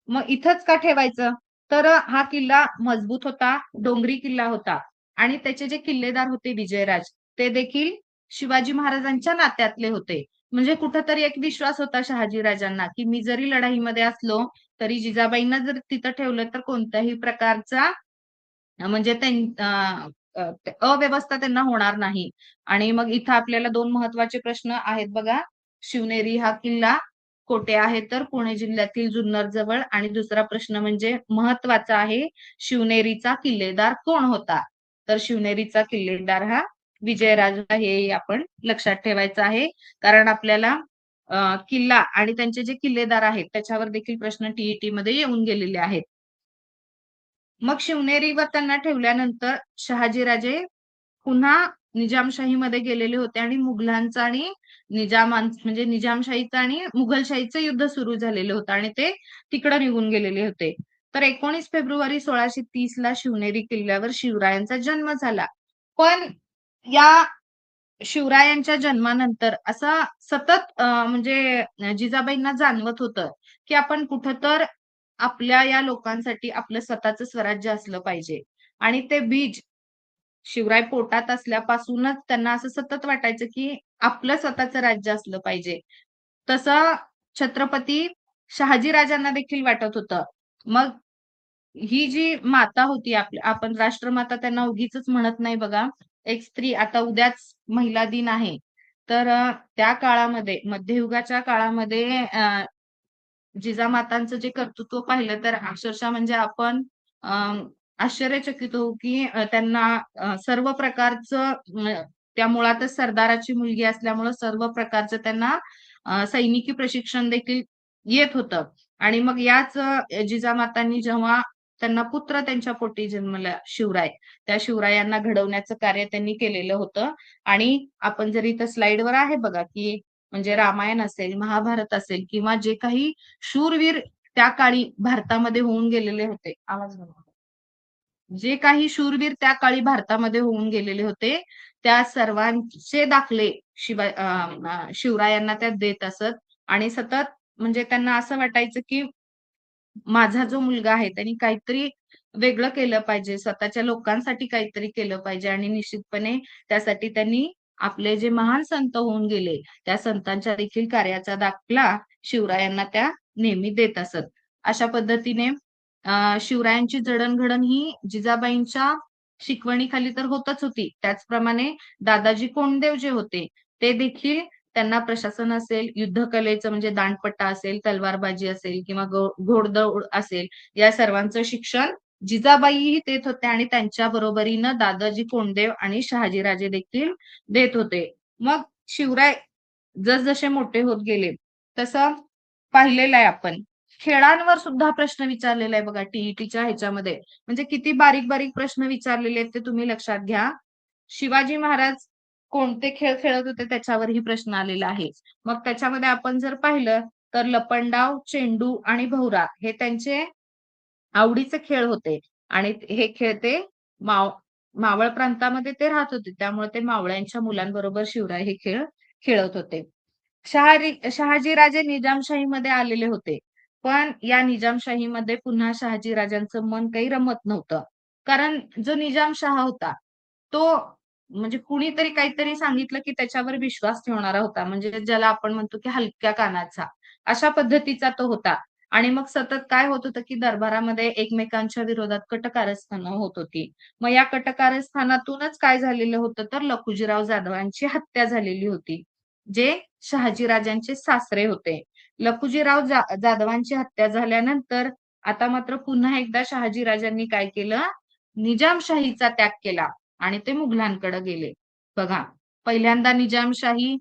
मग इथंच का ठेवायचं, तर हा किल्ला मजबूत होता, डोंगरी किल्ला होता आणि त्याचे जे किल्लेदार होते विजयराज, ते देखील शिवाजी महाराजांच्या नात्यातले होते. म्हणजे कुठंतरी एक विश्वास होता शहाजीराजांना की मी जरी लढाईमध्ये असलो तरी जिजाबाईंना जर तिथं ठेवलं तर कोणत्याही प्रकारचा म्हणजे अव्यवस्था त्यांना होणार नाही. आणि मग इथं आपल्याला दोन महत्वाचे प्रश्न आहेत बघा. शिवनेरी हा किल्ला कोठे आहे, तर पुणे जिल्ह्यातील जुन्नर जवळ. आणि दुसरा प्रश्न म्हणजे महत्वाचा आहे, शिवनेरीचा किल्लेदार कोण होता, तर शिवनेरीचा किल्लेदार हा विजयराज होता. हे आपण लक्षात ठेवायचं आहे, कारण आपल्याला किल्ला आणि त्यांचे जे किल्लेदार आहेत त्याच्यावर देखील प्रश्न टीईटी मध्ये येऊन गेलेले आहेत. मग शिवनेरीवर त्यांना ठेवल्यानंतर शहाजीराजे पुन्हा निजामशाहीमध्ये गेलेले होते आणि मुघलांचा आणि म्हणजे निजामशाहीचं आणि मुघलशाहीचं युद्ध सुरू झालेलं होतं आणि ते तिकडे निघून गेलेले होते. तर 19 फेब्रुवारी 1630 ला शिवनेरी किल्ल्यावर शिवरायांचा जन्म झाला. पण या शिवरायांच्या जन्मानंतर असं सतत म्हणजे जिजाबाईंना जाणवत होतं की आपण कुठं तर आपल्या या लोकांसाठी आपलं स्वतःचं स्वराज्य असलं पाहिजे. आणि ते बीज शिवराय पोटात असल्यापासूनच त्यांना असं सतत वाटायचं की आपलं स्वतःचं राज्य असलं पाहिजे. तसं छत्रपती शहाजीराजांना देखील वाटत होतं. मग ही जी माता होती आपण राष्ट्रमाता त्यांना उगीचच म्हणत नाही बघा. एक स्त्री, आता उद्याच महिला दिन आहे. तर त्या काळामध्ये मध्ययुगाच्या काळामध्ये जिजामातांचं जे कर्तृत्व पाहिलं तर अक्षरशः म्हणजे आपण आश्चर्यचकित होऊ की त्यांना सर्व प्रकारचं त्या मुळातच सरदाराची मुलगी असल्यामुळं सर्व प्रकारचं त्यांना सैनिकी प्रशिक्षण देखील येत होतं. आणि मग याच जिजामातांनी जेव्हा त्यांना पुत्र त्यांच्या पोटी जन्मला शिवराय, त्या शिवरायांना घडवण्याचं कार्य त्यांनी केलेलं होतं. आणि आपण जर इथं स्लाइडवर आहे बघा की म्हणजे रामायण असेल, महाभारत असेल किंवा जे काही शूरवीर त्या काळी भारतामध्ये होऊन गेलेले होते. आवाज बंद. जे काही शूरवीर त्या काळी भारतामध्ये होऊन गेलेले होते, त्या सर्वांचे दाखले शिवरायांना त्या देत असत. आणि सतत म्हणजे त्यांना असं वाटायचं की माझा जो मुलगा आहे त्यांनी काहीतरी वेगळं केलं पाहिजे, स्वतःच्या लोकांसाठी काहीतरी केलं पाहिजे. आणि निश्चितपणे त्यासाठी त्यांनी आपले जे महान संत होऊन गेले त्या संतांच्या देखील कार्याचा दाखला शिवरायांना त्या नेहमी देत असत. अशा पद्धतीने शिवरायांची जडणघडण ही जिजाबाईंच्या शिकवणीखाली तर होतच होती. त्याचप्रमाणे दादाजी कोंडदेव जे होते ते देखील त्यांना प्रशासन असेल, युद्धकलेचं म्हणजे दांडपट्टा असेल, तलवारबाजी असेल किंवा घोडदौड असेल, या सर्वांचं शिक्षण जिजाबाईही देत होत्या आणि त्यांच्या बरोबरीनं दादाजी कोंडदेव आणि शहाजीराजे देखील देत होते. मग शिवराय जसजसे मोठे होत गेले तसं पाहिलेलं आहे आपण. खेळांवर सुद्धा प्रश्न विचारलेला आहे बघा टीईटीच्या ह्याच्यामध्ये. म्हणजे किती बारीक बारीक प्रश्न विचारलेले आहेत ते तुम्ही लक्षात घ्या. शिवाजी महाराज कोणते खेळ खेळत होते त्याच्यावरही प्रश्न आलेला आहे. मग त्याच्यामध्ये आपण जर पाहिलं तर लपंडाव, चेंडू आणि भोवरा हे त्यांचे आवडीचे खेळ होते. आणि हे खेळ ते माव मावळ प्रांतामध्ये ते राहत होते, त्यामुळे ते मावळ्यांच्या मुलांबरोबर शिवराय हे खेळ खेळत होते. शहाजीराजे निजामशाहीमध्ये आलेले होते. पण या निजामशाहीमध्ये पुन्हा शहाजीराजांचं मन काही रमत नव्हतं. कारण जो निजामशाह होता तो म्हणजे कुणीतरी काहीतरी सांगितलं की त्याच्यावर विश्वास ठेवणारा होता. म्हणजे ज्याला आपण म्हणतो की हलक्या कानाचा, अशा पद्धतीचा तो होता. आणि मग सतत काय होत होतं की दरबारामध्ये एकमेकांच्या विरोधात कटकारस्थानं होत होती. मग या कटकारस्थानातूनच काय झालेलं होतं, तर लखुजीराव जाधवांची हत्या झालेली होती, जे शहाजीराजांचे सासरे होते. लखुजीराव जाधवांची हत्या झाल्यानंतर आता मात्र पुन्हा एकदा शहाजीराजांनी काय केलं, निजामशाहीचा त्याग केला आणि ते मुघलांकडे गेले. बघा, पहिल्यांदा निजामशाही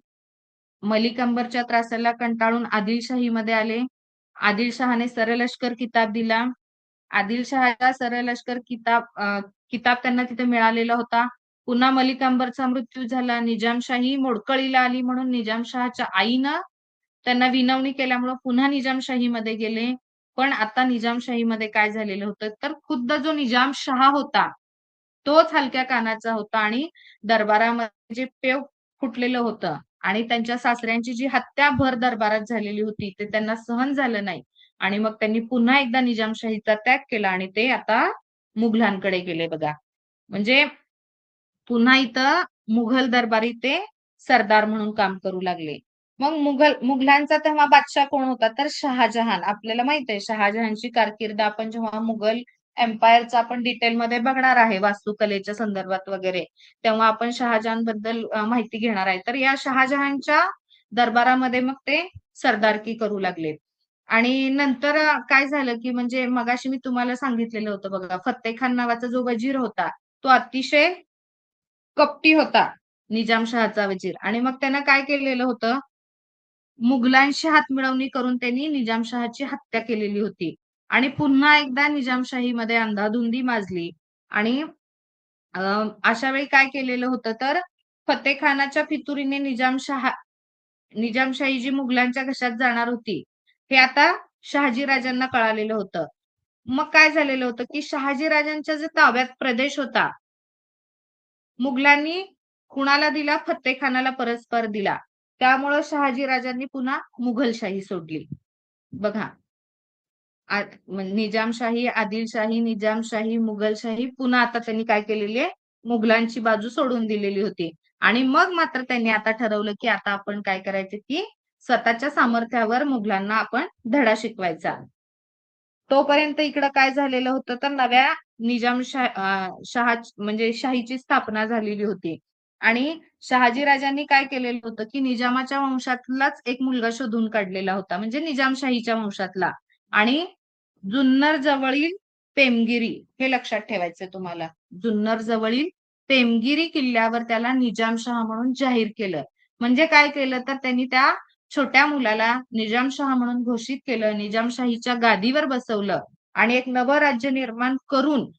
मलिक अंबरच्या त्रासाला कंटाळून आदिलशाहीमध्ये आले. आदिलशहाने सरलष्कर किताब दिला. आदिलशहाचा सरलष्कर किताब त्यांना तिथे मिळालेला होता. पुन्हा मलिक अंबरचा मृत्यू झाला. निजामशाही मोडकळीला आली म्हणून निजामशहाच्या आईनं त्यांना विनवणी केल्यामुळे पुन्हा निजामशाहीमध्ये गेले. पण आता निजामशाहीमध्ये काय झालेलं होतं तर खुद्द जो निजामशहा होता तोच हलक्या कानाचा होता आणि दरबारामध्ये जे पेव फुटलेलं होतं आणि त्यांच्या सासऱ्यांची जी हत्या भर दरबारात झालेली होती ते त्यांना सहन झालं नाही. आणि मग त्यांनी पुन्हा एकदा निजामशाहीचा त्याग केला आणि ते आता मुघलांकडे गेले बघा. म्हणजे पुन्हा इथं मुघल दरबारी ते सरदार म्हणून काम करू लागले. मग मुघलांचा तेव्हा बादशाह कोण होता तर शहाजहान. आपल्याला माहित आहे शहाजहानची कारकीर्द आपण जेव्हा मुघल एम्पायरचा आपण डिटेलमध्ये बघणार आहे वास्तुकलेच्या संदर्भात वगैरे, तेव्हा आपण शहाजहान बद्दल माहिती घेणार आहे. तर या शहाजहानच्या दरबारामध्ये मग ते सरदारकी करू लागले. आणि नंतर काय झालं की म्हणजे मगाशी मी तुम्हाला सांगितलेलं होतं बघा, फत्ते खान नावाचा जो वजीर होता तो अतिशय कपटी होता, निजामशहाचा वजीर. आणि मग त्यानं काय केलेलं होतं, मुघलांशी हातमिळवणी करून त्यांनी निजामशहाची हत्या केलेली होती. आणि पुन्हा एकदा निजामशाहीमध्ये अंधाधुंदी माजली. आणि अशा वेळी काय केलेलं होतं तर फत्तेखानाच्या फितुरीने निजामशाही जी मुघलांच्या घशात जाणार होती हे आता शहाजीराजांना कळालेलं होतं. मग काय झालेलं होतं की शहाजीराजांच्या जे ताब्यात प्रदेश होता मुघलांनी कुणाला दिला फत्तेखानाला परस्पर दिला. त्यामुळं शहाजीराजांनी पुन्हा मुघलशाही सोडली. बघा निजामशाही, आदिलशाही, निजामशाही, मुघलशाही पुन्हा आता त्यांनी काय केलेली आहे मुघलांची बाजू सोडून दिलेली होती. आणि मग मात्र त्यांनी आता ठरवलं की आता आपण काय करायचं की स्वतःच्या सामर्थ्यावर मुघलांना आपण धडा शिकवायचा. तोपर्यंत इकडं काय झालेलं होतं तर नव्या शहा म्हणजे शाहीची स्थापना झालेली होती. आणि शहाजीराजांनी काय केलेलं होतं की निजामाच्या वंशातलाच एक मुलगा शोधून काढलेला होता म्हणजे निजामशाहीच्या वंशातला. आणि जुन्नर जवळील पेमगिरी हे लक्षात ठेवायचंय तुम्हाला. जुन्नर जवळील पेमगिरी किल्ल्यावर त्याला निजामशहा म्हणून जाहीर केलं. म्हणजे काय केलं तर त्यांनी त्या छोट्या मुलाला निजामशहा म्हणून घोषित केलं, निजामशाहीच्या गादीवर बसवलं आणि एक नवं राज्य निर्माण करून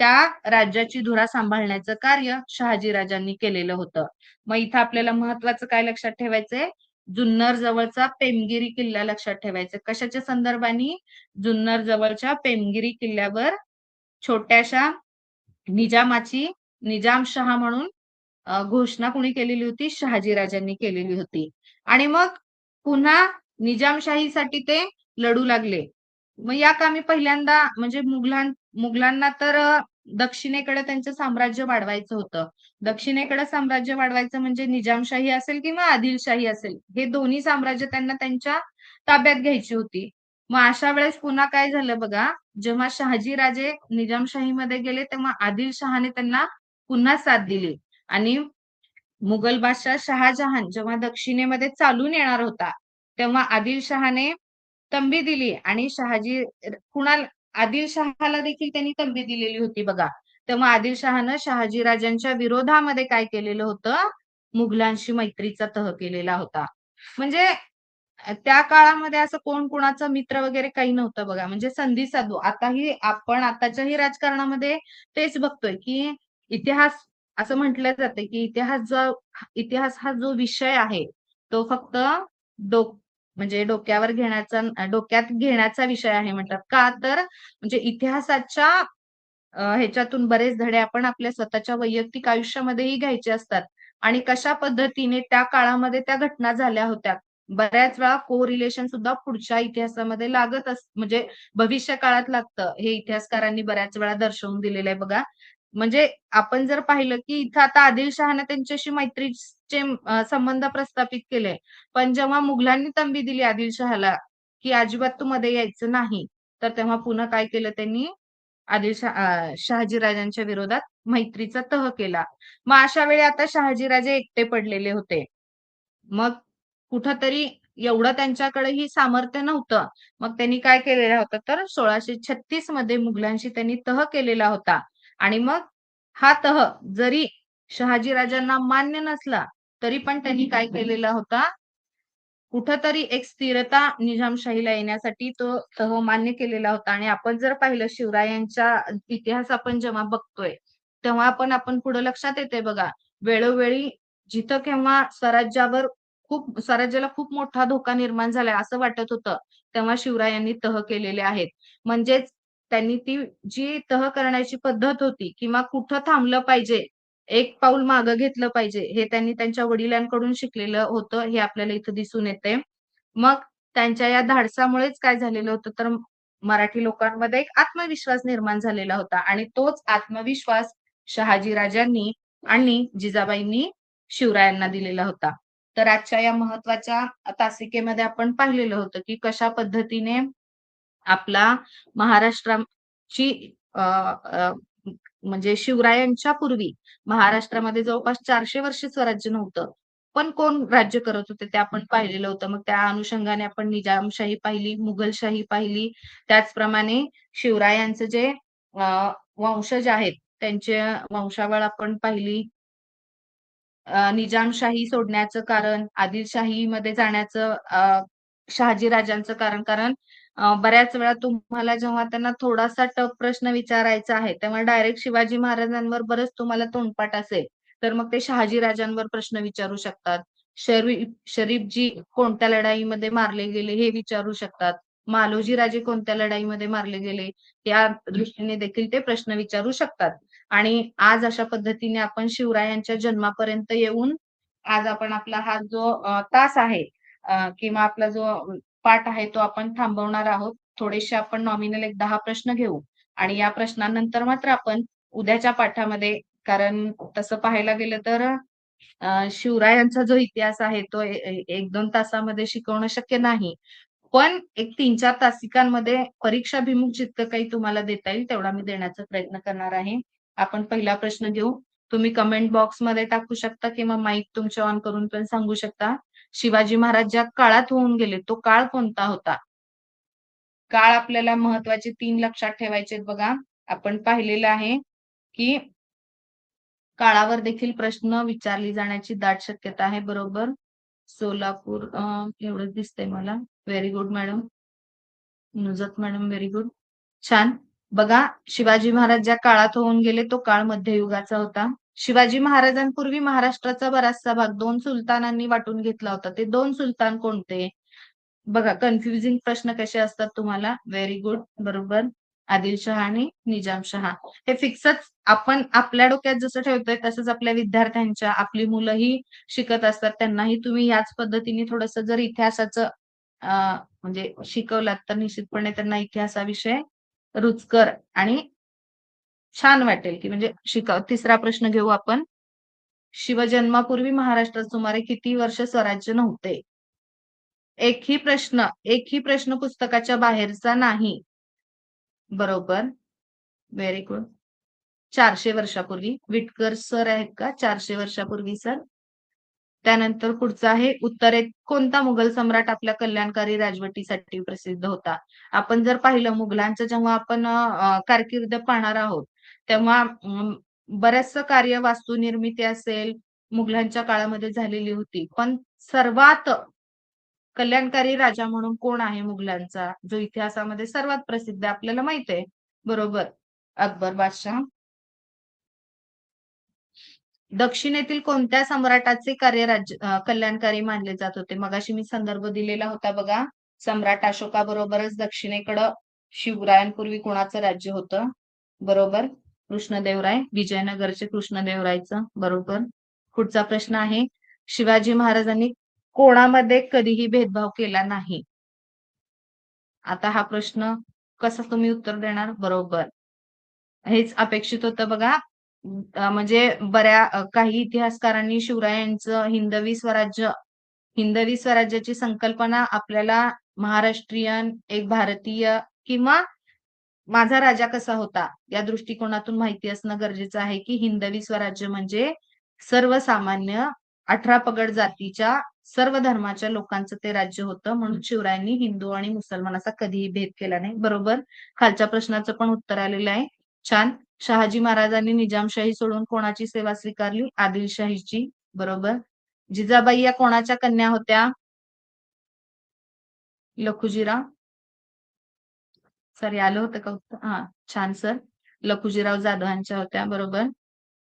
त्या राज्याची धुरा सांभाळण्याचं कार्य शहाजीराजांनी केलेलं होतं. मग इथं आपल्याला महत्वाचं काय लक्षात ठेवायचंय, जुन्नर जवळचा पेमगिरी किल्ला लक्षात ठेवायचा. कशाच्या संदर्भाने जुन्नर जवळच्या पेमगिरी किल्ल्यावर छोट्याशा निजामाची निजामशहा म्हणून घोषणा कोणी केलेली होती शहाजीराजांनी केलेली होती. आणि मग पुन्हा निजामशाहीसाठी ते लढू लागले. मग या कामी पहिल्यांदा म्हणजे मुघलांना तर दक्षिणेकडे त्यांचं साम्राज्य वाढवायचं होतं. दक्षिणेकडे साम्राज्य वाढवायचं म्हणजे निजामशाही असेल किंवा आदिलशाही असेल हे दोन्ही साम्राज्य त्यांना त्यांच्या ताब्यात घ्यायची होती. मग अशा वेळेस पुन्हा काय झालं बघा, जेव्हा शहाजीराजे निजामशाहीमध्ये गेले तेव्हा आदिलशहाने त्यांना पुन्हा साथ दिली. आणि मुघल बादशाह शहाजहान जेव्हा दक्षिणेमध्ये चालून येणार होता तेव्हा आदिलशहाने तंबी दिली. आणि आदिलशहाला देखील त्यांनी तंबी दिलेली होती बघा. तेव्हा आदिलशहानं शहाजीराजांच्या विरोधामध्ये काय केलेलं होतं, मुघलांशी मैत्रीचा तह केलेला होता. म्हणजे त्या काळामध्ये असं कोण कोणाचा मित्र वगैरे काही नव्हतं बघा. म्हणजे संधी साधू आताही आपण आताच्याही राजकारणामध्ये तेच बघतोय की इतिहास असं म्हटलं जातं की इतिहास हा जो विषय आहे तो फक्त म्हणजे डोक्यात घेण्याचा विषय आहे म्हणतात. का तर म्हणजे इतिहासाच्या ह्याच्यातून बरेच धडे आपण आपल्या स्वतःच्या वैयक्तिक आयुष्यामध्येही घ्यायचे असतात. आणि कशा पद्धतीने त्या काळामध्ये त्या घटना झाल्या होत्या. बऱ्याच वेळा कोरिलेशन सुद्धा पुढच्या इतिहासामध्ये म्हणजे भविष्य काळात लागतं. हे इतिहासकारांनी बऱ्याच वेळा दर्शवून दिलेलं आहे बघा. म्हणजे आपण जर पाहिलं की इथं आता आदिलशहाने त्यांच्याशी मैत्रीचे संबंध प्रस्थापित केले. पण जेव्हा मुघलांनी तंबी दिली आदिलशहाला की अजिबात तू मध्ये यायचं नाही, तर तेव्हा पुन्हा काय केलं त्यांनी शहाजीराजांच्या विरोधात मैत्रीचा तह केला. मग अशा वेळी आता शहाजीराजे एकटे पडलेले होते. मग कुठंतरी एवढं त्यांच्याकडेही सामर्थ्य नव्हतं. मग त्यांनी काय केलेलं होतं तर 1636 मध्ये मुघलांशी त्यांनी तह केलेला होता. आणि मग हा तह जरी शहाजीराजांना मान्य नसला तरी पण त्यांनी काय केलेला होता कुठंतरी एक स्थिरता निजामशाहीला येण्यासाठी तो तह मान्य केलेला होता. आणि आपण जर पाहिलं शिवरायांचा इतिहास आपण जेव्हा बघतोय, तेव्हा आपण पुढे लक्षात येते बघा, वेळोवेळी जिथं केव्हा स्वराज्याला खूप मोठा धोका निर्माण झालाय असं वाटत होतं, तेव्हा शिवरायांनी तह केलेले आहेत. म्हणजेच त्यांनी ती जी तह करण्याची पद्धत होती किंवा कुठं थांबलं पाहिजे, एक पाऊल मागं घेतलं पाहिजे, हे त्यांनी त्यांच्या वडिलांकडून शिकलेलं होतं, हे आपल्याला इथं दिसून येतंय. मग त्यांच्या या धाडसामुळेच काय झालेलं होतं, तर मराठी लोकांमध्ये एक आत्मविश्वास निर्माण झालेला होता आणि तोच आत्मविश्वास शहाजी राजांनी आणि जिजाबाईंनी शिवरायांना दिलेला होता. तर आजच्या या महत्वाच्या तासिकेमध्ये आपण पाहिलेलं होतं, की कशा पद्धतीने आपला महाराष्ट्राची अ, अ, म्हणजे शिवरायांच्या पूर्वी महाराष्ट्रामध्ये जवळपास 400 वर्ष स्वराज्य नव्हतं. पण कोण राज्य करत होते ते आपण पाहिलेलं होतं. मग त्या अनुषंगाने आपण निजामशाही पाहिली, मुघलशाही पाहिली. त्याचप्रमाणे शिवरायांचे जे वंशज आहेत, त्यांचे वंशावळ आपण पाहिली. निजामशाही सोडण्याचं कारण, आदिलशाहीमध्ये जाण्याचं शहाजी राजांचं कारण. कारण बऱ्याच वेळा तुम्हाला जेव्हा त्यांना थोडासा टफ प्रश्न विचारायचा आहे, तेव्हा डायरेक्ट शिवाजी महाराजांवर बरंच तुम्हाला तोंडपाठ असेल, तर मग ते शहाजी राजांवर प्रश्न विचारू शकतात. शरीफजी कोणत्या लढाईमध्ये मारले गेले हे विचारू शकतात. मालोजी राजे कोणत्या लढाईमध्ये मारले गेले, या दृष्टीने देखील ते प्रश्न विचारू शकतात. आणि आज अशा पद्धतीने आपण शिवरायांच्या जन्मापर्यंत येऊन आज आपण आपला हा जो तास आहे किंवा आपला जो पाठ आहे तो आपण थांबवणार आहोत. थोडेसे आपण नॉमिनल एक 10 प्रश्न घेऊ आणि या प्रश्नानंतर मात्र आपण उद्याच्या पाठामध्ये, कारण तसं पाहायला गेलं तर शिवरायांचा जो इतिहास आहे तो 1-2 तासामध्ये शिकवणं शक्य नाही. पण एक 3-4 तासिकांमध्ये परीक्षाभिमुख जितकं काही तुम्हाला देता येईल तेवढा मी देण्याचा प्रयत्न करणार आहे. आपण पहिला प्रश्न घेऊ. तुम्ही कमेंट बॉक्समध्ये टाकू शकता किंवा माईक तुमचे ऑन करून पण सांगू शकता. शिवाजी महाराज ज्या काळात होऊन गेले तो काळ कोणता होता? काळ आपल्याला महत्वाचे 3 लक्षात ठेवायचे बघा. आपण पाहिलेलं आहे, की काळावर देखील प्रश्न विचारली जाण्याची दाट शक्यता आहे. बरोबर. सोलापूर एवढंच दिसतंय मला. Very good madam. Nujat madam very good. छान. बघा, शिवाजी महाराज ज्या काळात होऊन गेले तो काळ मध्ययुगाचा होता. शिवाजी महाराजांपूर्वी महाराष्ट्राचा बराचसा भाग 2 सुलतानांनी वाटून घेतला होता. ते 2 सुलतान कोणते? बघा, कन्फ्युजिंग प्रश्न कसे असतात तुम्हाला. Very good. बरोबर. आदिलशहा आणि निजामशहा. हे फिक्सच आपण आपल्या डोक्यात जसं ठेवतोय तसंच आपल्या विद्यार्थ्यांच्या, आपली मुलंही शिकत असतात. त्यांनाही तुम्ही याच पद्धतीने थोडंसं जर इतिहासाचं म्हणजे शिकवलात तर निश्चितपणे त्यांना इतिहासाविषय रुचकर आणि छान वाटेल, की म्हणजे तिसरा प्रश्न घेऊ आपण. शिवजन्मापूर्वी महाराष्ट्रात सुमारे किती वर्ष स्वराज्य नव्हते? एकही प्रश्न पुस्तकाच्या बाहेरचा नाही. बरोबर. Very good. 400 वर्षापूर्वी. विटकर सर आहेत का? 400 वर्षापूर्वी सर. त्यानंतर पुढचं आहे, उत्तरेत कोणता मुघल सम्राट आपल्या कल्याणकारी राजवटीसाठी प्रसिद्ध होता? आपण जर पाहिलं मुघलांचं जेव्हा आपण कारकीर्द पाहणार आहोत, तेव्हा बरचसं कार्य वास्तुनिर्मिती असेल, मुघलांच्या काळामध्ये झालेली होती. पण सर्वात कल्याणकारी राजा म्हणून कोण आहे मुघलांचा, जो इतिहासामध्ये सर्वात प्रसिद्ध आहे, आपल्याला माहित आहे. बरोबर. अकबर बादशाह. दक्षिणेतील कोणत्या सम्राटाचे कार्य कल्याणकारी मानले जात होते? मगाशी मी संदर्भ दिलेला होता बघा. सम्राट अशोकाबरोबरच दक्षिणेकडं शिवरायांपूर्वी कोणाचं राज्य होतं? बरोबर. कृष्णदेवराय. विजयनगरचे कृष्णदेवरायचं. बरोबर. पुढचा प्रश्न आहे, शिवाजी महाराजांनी कोणामध्ये कधीही भेदभाव केला नाही. आता हा प्रश्न कसं तुम्ही उत्तर देणार? बरोबर. हेच अपेक्षित होतं बघा. म्हणजे काही इतिहासकारांनी शिवरायांचं हिंदवी स्वराज्याची संकल्पना आपल्याला महाराष्ट्रीयन, एक भारतीय किंवा माझा राजा कसा होता या दृष्टिकोनातून माहिती असणं गरजेचं आहे, की हिंदवी स्वराज्य म्हणजे सर्वसामान्य 18 पगड जातीच्या सर्व धर्माच्या लोकांचं ते राज्य होतं. म्हणून शिवरायांनी हिंदू आणि मुसलमान असा कधीही भेद केला नाही. बरोबर. खालच्या प्रश्नाचं पण उत्तर आलेलं आहे. छान. शहाजी महाराजांनी निजामशाही सोडून कोणाची सेवा स्वीकारली? आदिलशाहीची. बरोबर. जिजाबाई या कोणाच्या कन्या होत्या? लखुजीराव. सर आलं होतं का उत्तर? हा, छान सर. लखुजीराव जाधव यांच्या होत्या, बरोबर.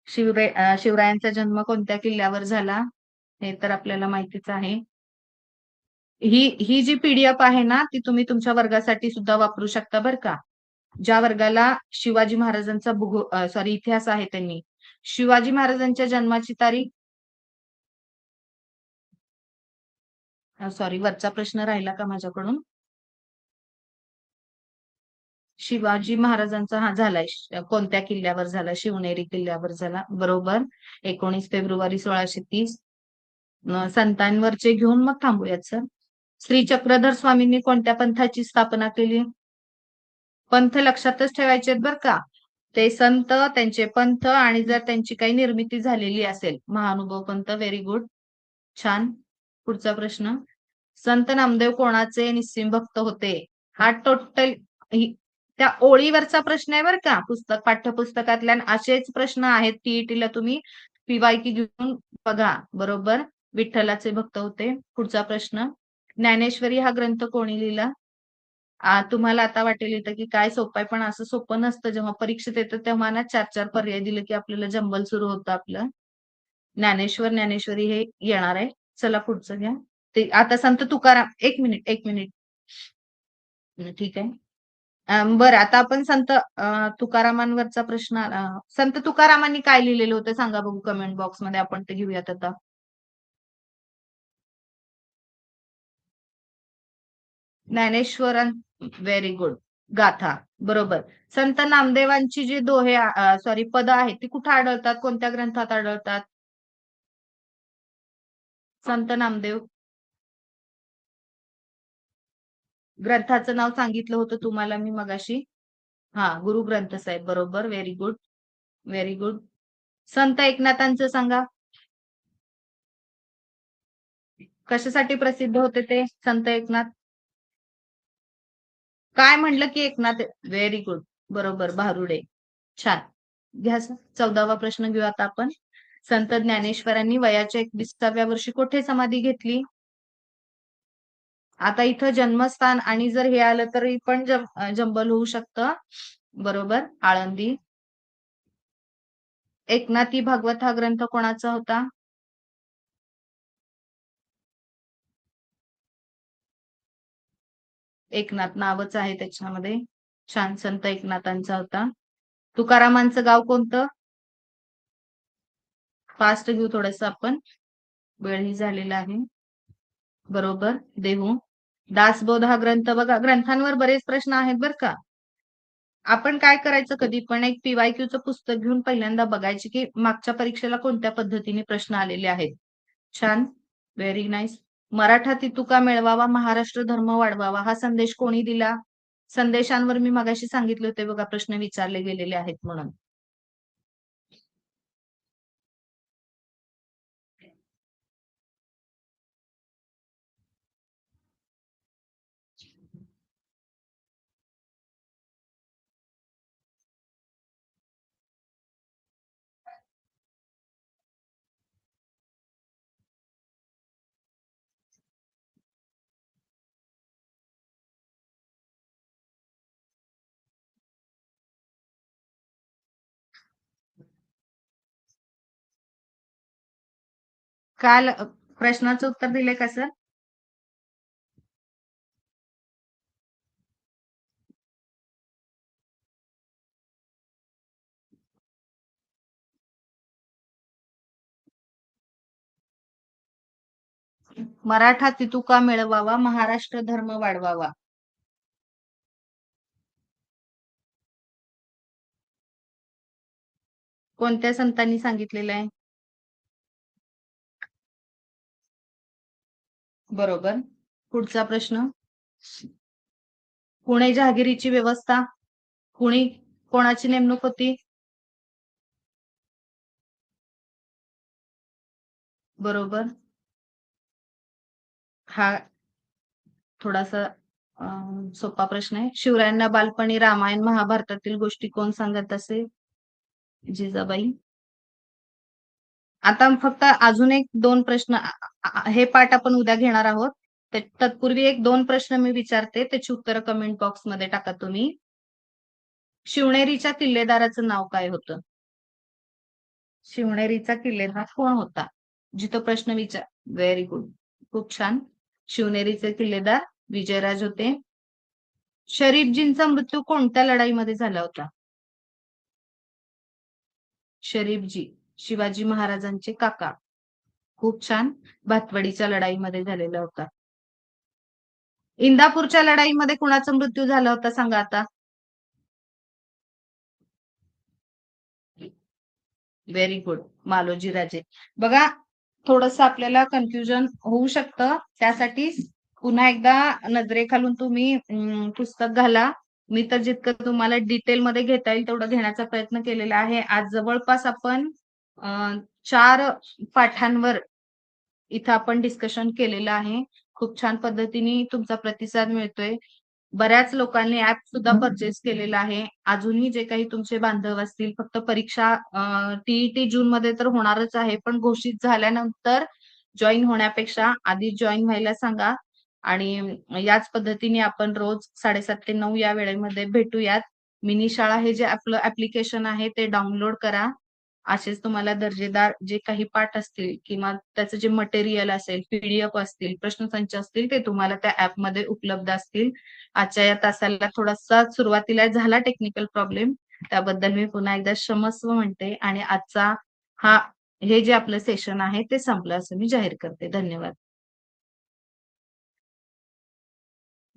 शिवरायांचा जन्म कोणत्या किल्ल्यावर झाला? हे तर आपल्याला माहितीच आहे. ही जी पीडीएफ आहे ना, ती तुम्ही तुमच्या वर्गासाठी सुद्धा वापरू शकता बरं का. ज्या वर्गाला शिवाजी महाराजांचा सॉरी इतिहास आहे त्यांनी शिवाजी महाराजांच्या जन्माची तारीख, सॉरी वरचा प्रश्न राहिला का माझ्याकडून? शिवाजी महाराजांचा हा झालाय, कोणत्या किल्ल्यावर झाला? शिवनेरी किल्ल्यावर झाला, बरोबर. 19 फेब्रुवारी 1630. संतांवरचे घेऊन मग थांबूयात सर. श्री चक्रधर स्वामींनी कोणत्या पंथाची स्थापना केली? पंथ लक्षातच ठेवायचे बर का. ते संत, त्यांचे पंथ, आणि जर त्यांची काही निर्मिती झालेली असेल, महानुभव पंथ. व्हेरी गुड, छान. पुढचा प्रश्न. संत नामदेव कोणाचे निस्सिम भक्त होते? हा टोटल त्या ओळीवरचा प्रश्न आहे बरं का. पाठ्यपुस्तकातल्या असेच प्रश्न आहेत, टीईटीला तुम्ही पीवायकी घेऊन बघा, बरोबर. विठ्ठलाचे भक्त होते. पुढचा प्रश्न. ज्ञानेश्वरी हा ग्रंथ कोणी लिहिला? तुम्हाला आता वाटेल इथं की काय सोपं आहे, पण असं सोपं नसतं. जेव्हा परीक्षेत येतं तेव्हा ना 4-4 पर्याय दिले की आपल्याला जंबल सुरू होतं आपलं. ज्ञानेश्वरी हे येणार आहे. चला पुढचं घ्या. ते आता संत तुकाराम, एक मिनिट. ठीक आहे. बरं, आता आपण संत तुकारामांवरचा प्रश्न. संत तुकारामांनी काय लिहिलेलं होतं सांगा बघू कमेंट बॉक्स मध्ये, आपण ते घेऊयात आता. ज्ञानेश्वरन, व्हेरी गुड. गाथा, बरोबर. संत नामदेवांची जी दोहे, सॉरी पद आहेत, ती कुठे आढळतात? कोणत्या ग्रंथात आढळतात? संत नामदेव ग्रंथाचं नाव सांगितलं होतं तुम्हाला मी मगाशी. हा, गुरु ग्रंथ साहेब, बरोबर. Very good, very good. संत एकनाथांचं सांगा, कशासाठी प्रसिद्ध होते ते संत एकनाथ? काय म्हणलं की एकनाथ? व्हेरी गुड, बरोबर, भारुडे. छान. घ्या सर, 14वा प्रश्न घेऊ आता आपण. संत ज्ञानेश्वरांनी वयाच्या 21व्या वर्षी कुठे समाधी घेतली? आता इथं जन्मस्थान आणि जर हे आलं तरी पण जंबल होऊ शकतं, बरोबर. आळंदी. एकनाथी भागवत हा ग्रंथ कोणाचा होता? एकनाथ नावच आहे त्याच्यामध्ये. छान, संत एकनाथांचा होता. तुकारामांचं गाव कोणतं? फास्ट घेऊ थोडस आपण, वेळही झालेला आहे, बरोबर. देहू. दासबोध हा ग्रंथ, बघा ग्रंथांवर बरेच प्रश्न आहेत बर का. आपण काय करायचं, कधी पण एक पीवायक्यूचं पुस्तक घेऊन पहिल्यांदा बघायचे की मागच्या परीक्षेला कोणत्या पद्धतीने प्रश्न आलेले आहेत. छान, व्हेरी नाईस. मराठाती तुका मिळवावा, महाराष्ट्र धर्म वाढवावा हा संदेश कोणी दिला? संदेशांवर मी मगाशी सांगितले होते बघा, प्रश्न विचारले गेलेले आहेत म्हणून. काल प्रश्नाचं उत्तर दिले का सर? मराठाती तुका मिळवावा, महाराष्ट्र धर्म वाढवावा. कोणत्या संतांनी सांगितलेलं आहे? बरोबर. पुढचा प्रश्न. पुणे जहागिरीची व्यवस्था कुणी, कोणाची नेमणूक होती? बरोबर. हा थोडासा सोपा प्रश्न आहे. शिवरायांना बालपणी रामायण महाभारतातील गोष्टी कोण सांगत असे? जिजाबाई. आता फक्त अजून एक 2 प्रश्न, हे पाठ आपण उद्या घेणार आहोत. तत्पूर्वी एक दोन प्रश्न मी विचारते, त्याची उत्तरं कमेंट बॉक्स मध्ये टाका तुम्ही. शिवनेरीच्या किल्लेदाराचं नाव काय होतं? शिवनेरीचा किल्लेदार कोण होता? जिथं प्रश्न विचार. व्हेरी गुड, खूप छान. शिवनेरीचे किल्लेदार विजयराज होते. शरीफजींचा मृत्यू कोणत्या लढाईमध्ये झाला होता? शरीफजी शिवाजी महाराजांचे काका. खूप छान. भातवाडीच्या लढाईमध्ये झालेला होता. इंदापूरच्या लढाईमध्ये कुणाचा मृत्यू झाला होता सांगा आता? Very good, Maloji Raje. बघा, थोडस आपल्याला कन्फ्युजन होऊ शकतं, त्यासाठी पुन्हा एकदा नजरेखालून तुम्ही पुस्तक घाला. मी तर जितकं तुम्हाला डिटेलमध्ये घेता येईल तेवढं घेण्याचा प्रयत्न केलेला आहे. आज जवळपास आपण 4 पाठांवर इथं आपण डिस्कशन केलेलं आहे. खूप छान पद्धतीने तुमचा प्रतिसाद मिळतोय. बऱ्याच लोकांनी ऍप सुद्धा परचेस केलेला आहे. अजूनही जे काही तुमचे बांधव असतील, फक्त परीक्षा टीईटी जून मध्ये तर होणारच आहे, पण घोषित झाल्यानंतर जॉईन होण्यापेक्षा आधी जॉईन व्हायला सांगा. आणि याच पद्धतीने आपण रोज 7:30 ते 9 या वेळेमध्ये भेटूयात. मिनी शाळा हे जे आपलं ऍप्लिकेशन आहे ते डाउनलोड करा. असेच तुम्हाला दर्जेदार जे काही पाठ असतील किंवा त्याचं जे मटेरियल असेल, पीडीएफ असतील, प्रश्नसंच असतील, ते तुम्हाला त्या ऍपमध्ये उपलब्ध असतील. आजच्या या तासाला थोडासा सुरुवातीला झाला टेक्निकल प्रॉब्लेम, त्याबद्दल मी पुन्हा एकदा क्षमस्व म्हणते आणि आजचा हे जे आपलं सेशन आहे ते संपलं असं मी जाहीर करते. धन्यवाद.